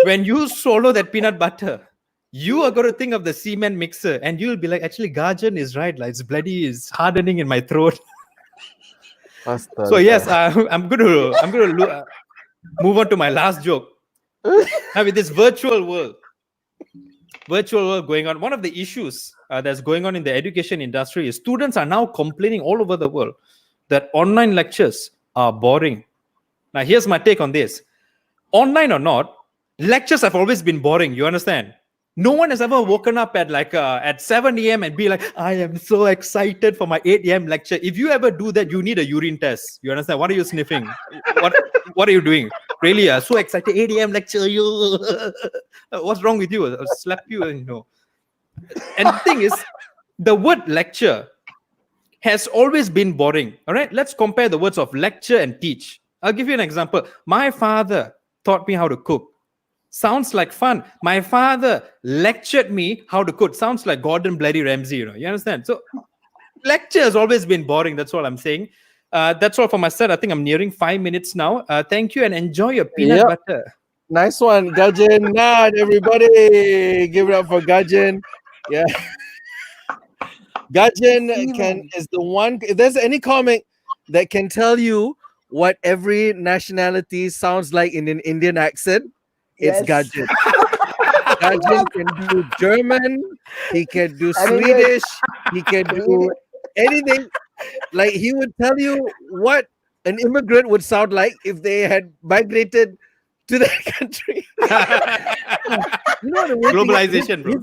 When you swallow that peanut butter, you are going to think of the cement mixer, and you'll be like, actually, Gajan is right. Like, it's hardening in my throat. So yes, I'm going to move on to my last joke. Now, with this virtual world going on, one of the issues that's going on in the education industry is students are now complaining all over the world that online lectures are boring. Now, here's my take on this. Online or not, lectures have always been boring. You understand? No one has ever woken up at 7 a.m. and be like, I am so excited for my 8 a.m. lecture. If you ever do that, you need a urine test. You understand? What are you sniffing? What are you doing? Really? So excited, 8 a.m. lecture. You, what's wrong with you? I'll slap you. And the thing is, the word lecture has always been boring. All right? Let's compare the words of lecture and teach. I'll give you an example. My father taught me how to cook. Sounds like fun. My father lectured me how to cook. Sounds like Gordon Bloody Ramsay, you understand? So lecture has always been boring. That's all I'm saying. That's all for my set. I think I'm nearing 5 minutes now. Thank you and enjoy your peanut butter. Nice one, Gajan. Nod, everybody. Give it up for Gajan. Yeah. Gajan is the one. If there's any comic that can tell you what every nationality sounds like in an Indian accent, it's Gajan. Gajan can do German, he can do Swedish, he can do anything. Like, he would tell you what an immigrant would sound like if they had migrated to that country. You know the globalization, bro.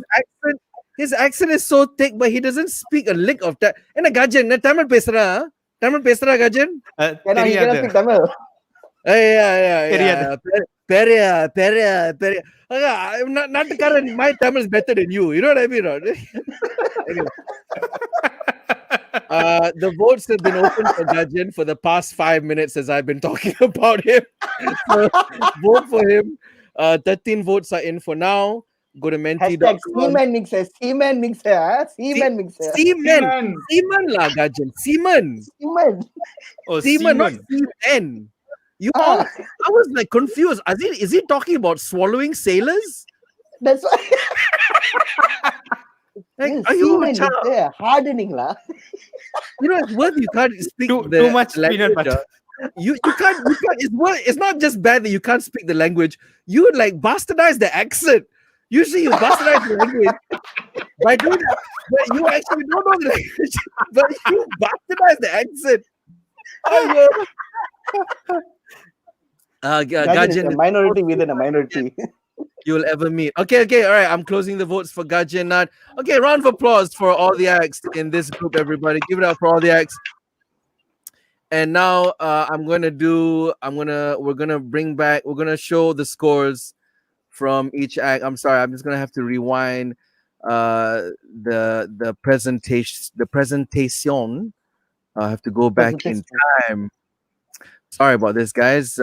His accent is so thick, but he doesn't speak a lick of that. And Gajan, Tamil pesra, Gajan? He cannot speak Tamil. Yeah. Peria. Not the current. My Tamil is better than you. You know what I mean? Anyway. The votes have been open for Gajan for the past 5 minutes as I've been talking about him. So, vote for him. 13 votes are in for now. Go to Menti.com. Semen mixer. Semen lah, Gajan. Semen. Oh, Semen, not semen. I was like confused. Is he talking about swallowing sailors? That's why. Like, are you hardening lah? You know, it's worth you can't speak too much peanut butter. You can't. It's not just bad that you can't speak the language. You would like bastardize the accent. Usually you bastardize the language by doing that, but you actually don't know the language. But you bastardize the accent. Gajan is a minority within a minority. You'll ever meet. Okay, all right. I'm closing the votes for Gajan. Nat. Okay, round of applause for all the acts in this group, everybody. Give it up for all the acts. And now we're gonna show the scores from each act. I'm sorry, I'm just gonna have to rewind the presentation. I have to go back in time. Sorry about this, guys.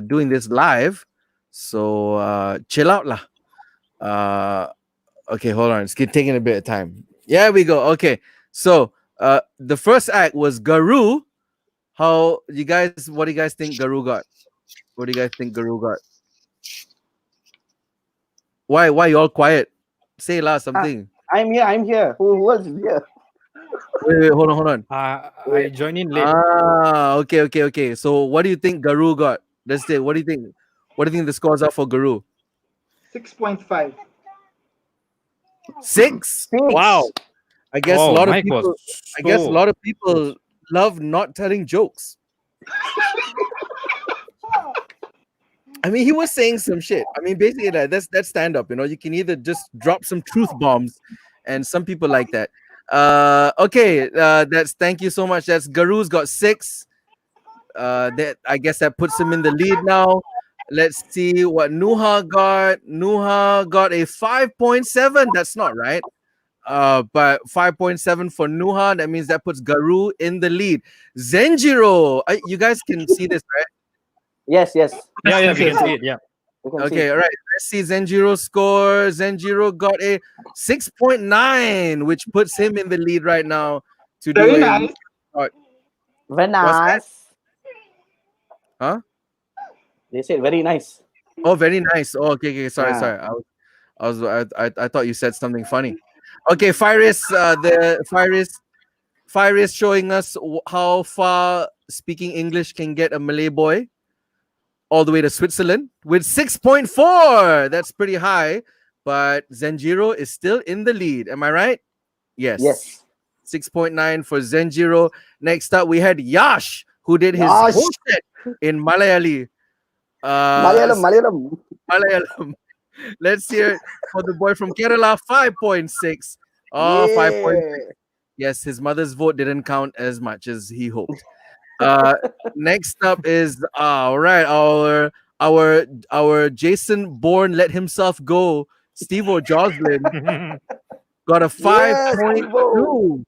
Doing this live, so chill out lah. Okay, hold on. It's taking a bit of time. Yeah, we go. Okay, so the first act was Garu. What do you guys think Garu got? What do you guys think Garu got? Why you all quiet? Say something. I'm here. Who was here? Wait, hold on. I joined in late. Okay. So what do you think Garu got? Let's say, what do you think? What do you think the scores are for Garu? 6.5. 6? Wow. I guess a lot of people love not telling jokes. I mean, he was saying some shit. I mean, basically, that's stand up. You can either just drop some truth bombs, and some people like that. Okay, thank you so much. That's Garu's got 6. that I guess that puts him in the lead now. Let's see what Nuha got. Nuha got a 5.7. That's not right. But 5.7 for Nuha. That means that puts Garu in the lead. Zenjiro, you guys can see this, right? Yes, yes. Yeah, we can see it. Yeah. We can see Okay, it. all right. Let's see Zenjiro score. Zenjiro got a 6.9, which puts him in the lead right now to do Very a nice. Very What's that? nice. Huh? They said very nice. Oh, very nice. Oh, okay. Sorry, Yeah. sorry. I thought you said something funny. Okay, Firis, Firis showing us how far speaking English can get a Malay boy all the way to Switzerland with 6.4. That's pretty high, but Zenjiro is still in the lead. Am I right? Yes. Yes. 6.9 for Zenjiro. Next up, we had Yash, who did his Yash. whole set in Malayali. Malayalam. Let's hear it for the boy from Kerala, 5.6. Oh, 5.6. Yes, his mother's vote didn't count as much as he hoped. Next up is all right, our Jason Bourne let himself go. Steve-O Joslin got a 5.2.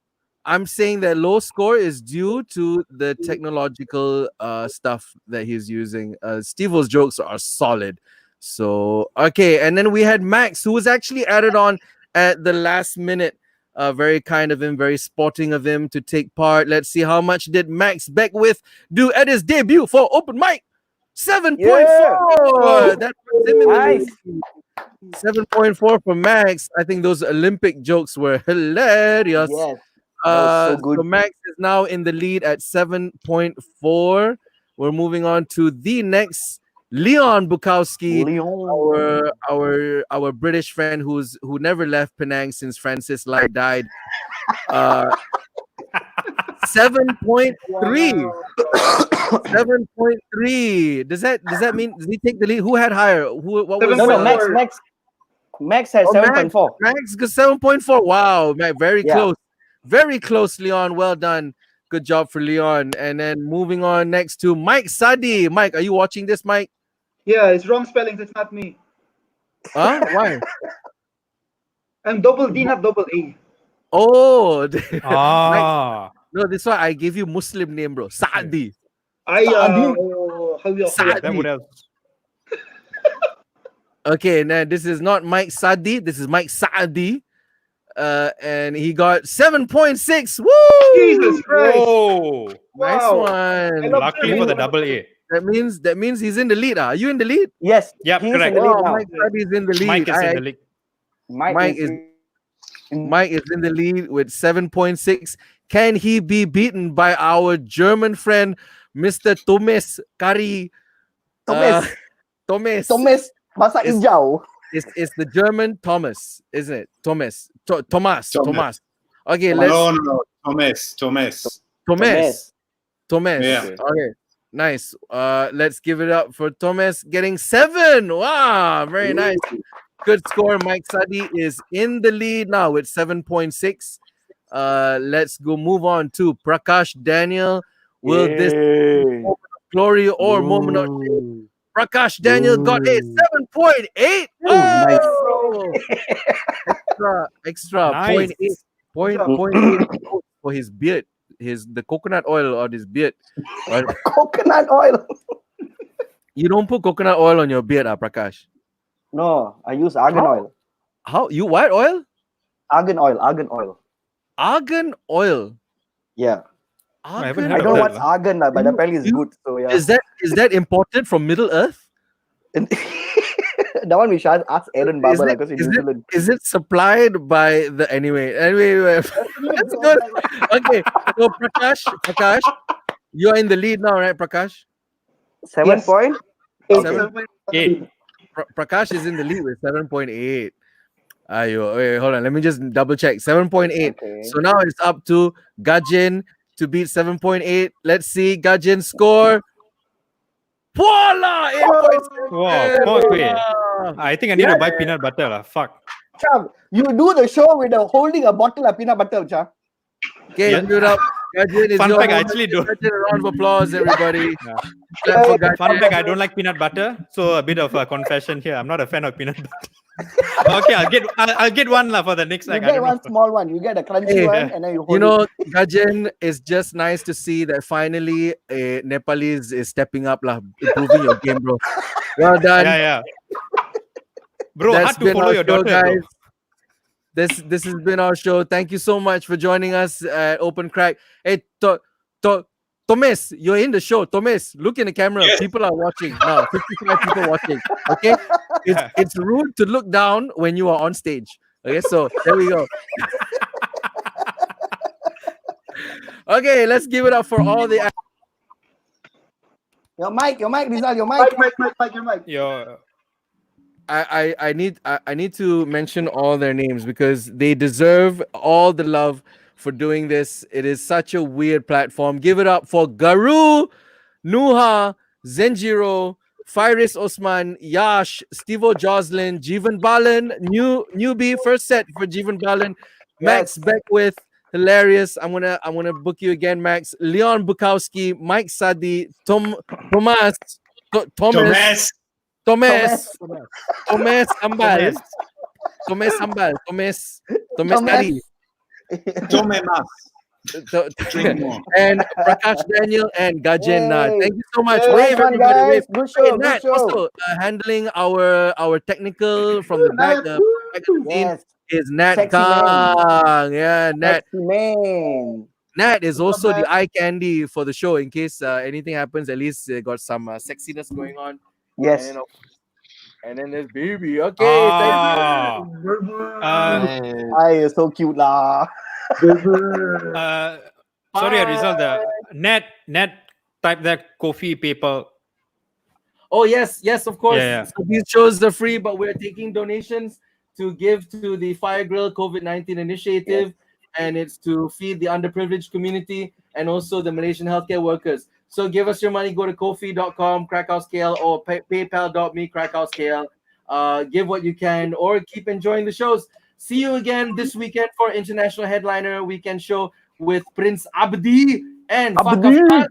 I'm saying that low score is due to the technological stuff that he's using. Steve-O's jokes are solid. So okay, and then we had Max, who was actually added on at the last minute. Very kind of him, very sporting of him to take part. Let's see how much did Max Beckwith do at his debut for open mic. 7.4. That puts him in the lead. 7.4 for Max. I think those Olympic jokes were hilarious. Yes. So good. So Max is now in the lead at 7.4. We're moving on to the next Leon Bukowski, our British friend who never left Penang since Francis Lai died. 7.3. 7.3. Does that mean did he take the lead? Who had higher? What was Max had 7.4. Max got 7.4. Wow, Max, very close. Very close, Leon. Well done. Good job for Leon. And then moving on next to Mike Sadi. Mike, are you watching this, Mike? Yeah, it's wrong spellings. It's not me. Huh? Why? I'm double D, not double A. Oh. Ah. No, this one I gave you Muslim name, bro. Sadi. That would have. Okay, now this is not Mike Sadi. This is Mike Saadi. And he got 7.6. Woo! Jesus Christ! Whoa! Nice one. Luckily for the double A. That means he's in the lead. Are you in the lead? Yes. Yep, he's correct. in the lead now. Mike Sadi is in the lead. Mike is in the league. Mike is in the lead with 7.6. Can he be beaten by our German friend, Mr. Thomas Kari? Thomas. Bahasa hijau. It's the German Thomas, isn't it? Thomas. Thomas. Okay, let's. No. Thomas. Yeah. Okay. Nice. Let's give it up for Thomas getting 7. Wow, very nice. Good score. Mike Sadi is in the lead now with 7.6. Let's go move on to Prakash Daniel. Will this be a moment of glory or moment of shame? Prakash Daniel got a 7.8. Nice. Extra Nice. 0.8 for his beard. The coconut oil on his beard. Coconut oil. You don't put coconut oil on your beard, Prakash. No, I use argan oil. How you what oil? Argan oil. Argan oil. Yeah. I haven't I heard don't know of what's that. argan, but apparently it's good. So yeah. Is that imported from Middle Earth? That one we should ask Aaron Baba because in New Zealand. Is it supplied by the anyway? Let's go. Okay, so Prakash, you're in the lead now, right, Prakash? 7 point. 8. Prakash is in the lead with 7.8. Wait, hold on. Let me just double check. 7.8. Okay. So now it's up to Gajin to beat 7.8. Let's see Gajin score. Voila! 8.7. Wow, I think I need to buy peanut butter. Fuck. Cham, you do the show with holding a bottle of peanut butter, Cham. Okay, give it up Gajin is Fun your fact, I moment. actually don't. Gajin, a round of applause, everybody. Yeah. Clap for Gajin. Fun fact, I don't like peanut butter, so a bit of a confession here. I'm not a fan of peanut butter. Okay, I'll get one for the next. You Like, I get don't one know. small one. You get a crunchy Hey, one, and then you hold You know, it. Gajin, it's just nice to see that finally Nepalese is stepping up, improving your game, bro. Well done. Yeah. Bro, That's hard to been follow our your show, daughter, bro. guys. This has been our show. Thank you so much for joining us at Open Crack. Hey, Thomas, you're in the show. Thomas, look in the camera. Yes. People are watching now. 55 people watching. Okay, it's rude to look down when you are on stage. Okay, so there we go. Okay, let's give it up for all the. Your mic, Rizal, your mic. Mike, your mic. Your I need to mention all their names because they deserve all the love for doing this. It is such a weird platform. Give it up for Garu, Nuha, Zenjiro, Firis Osman, Yash, Stevo Joslin, Jeevan Balan, newbie first set for Jeevan Balan, Max Beckwith, hilarious. I'm gonna book you again, Max. Leon Bukowski, Mike Sadi, Thomas Ambal. Thomas Kari. Tome mas. Drink more. And Prakash Daniel and Gajen Nath. Thank you so much. Hey, Wave, fun, everybody. guys. Wave. Good show, Hey, good Nat show. also handling our technical from the back. The back of the scene Yes. is Nat Sexy man. Kang. Yeah, Nat. Sexy man. Nat is What's also up, the Nat? eye candy for the show in case anything happens. At least got some sexiness going on. Yes. And then there's baby. Okay, thank you. I is so cute lah. sorry, Rizal. The net type that coffee paper. Oh yes, of course. Yeah. So these shows are free, but we're taking donations to give to the Fire Grill COVID-19 initiative, and it's to feed the underprivileged community and also the Malaysian healthcare workers. So give us your money. Go to kofi.com, KrakowScale, or paypal.me, KrakowScale. Give what you can, or keep enjoying the shows. See you again this weekend for International Headliner Weekend Show with Prince Abdi and Fakafat.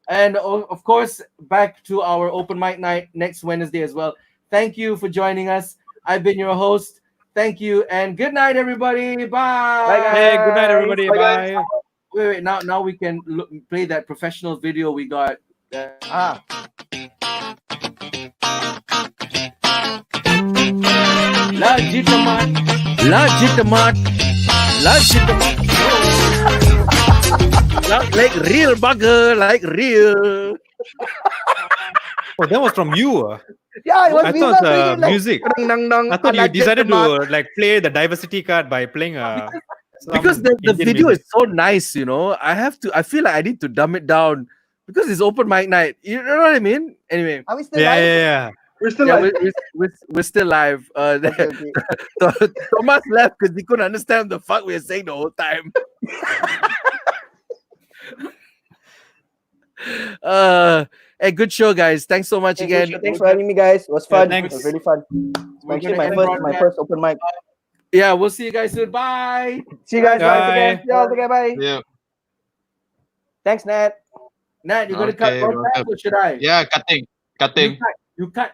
And of course, back to our open mic night next Wednesday as well. Thank you for joining us. I've been your host. Thank you, and good night, everybody. Bye. Bye, guys. Hey, good night, everybody. Bye. Wait. Now we can play that professional video we got. Legitimat. Like real bugger, like real. Oh, that was from you. Yeah, it was I Rizal thought doing it, like, music. dang, dang, I thought you like decided Legitimat. to play the diversity card by playing Because the Indian video music. is so nice, I feel like I need to dumb it down because it's open mic night. You know what I mean? Anyway. Are we still Yeah, live? yeah. We're still Yeah, live. we're still live. Okay. Thomas left because he couldn't understand the fuck we were saying the whole time. Hey, good show, guys. Thanks so much again. Thanks for having me, guys. It was fun. thanks. It was really fun. We're Actually, gonna my end first open mic. Yeah, we'll see you guys soon. Bye. See you guys. Bye. Bye. Take care. Y'all, take care. Bye. Yeah. Thanks, Nat. Nat, you gonna cut Okay, broadcast welcome. or should I? Yeah, cutting. You cut.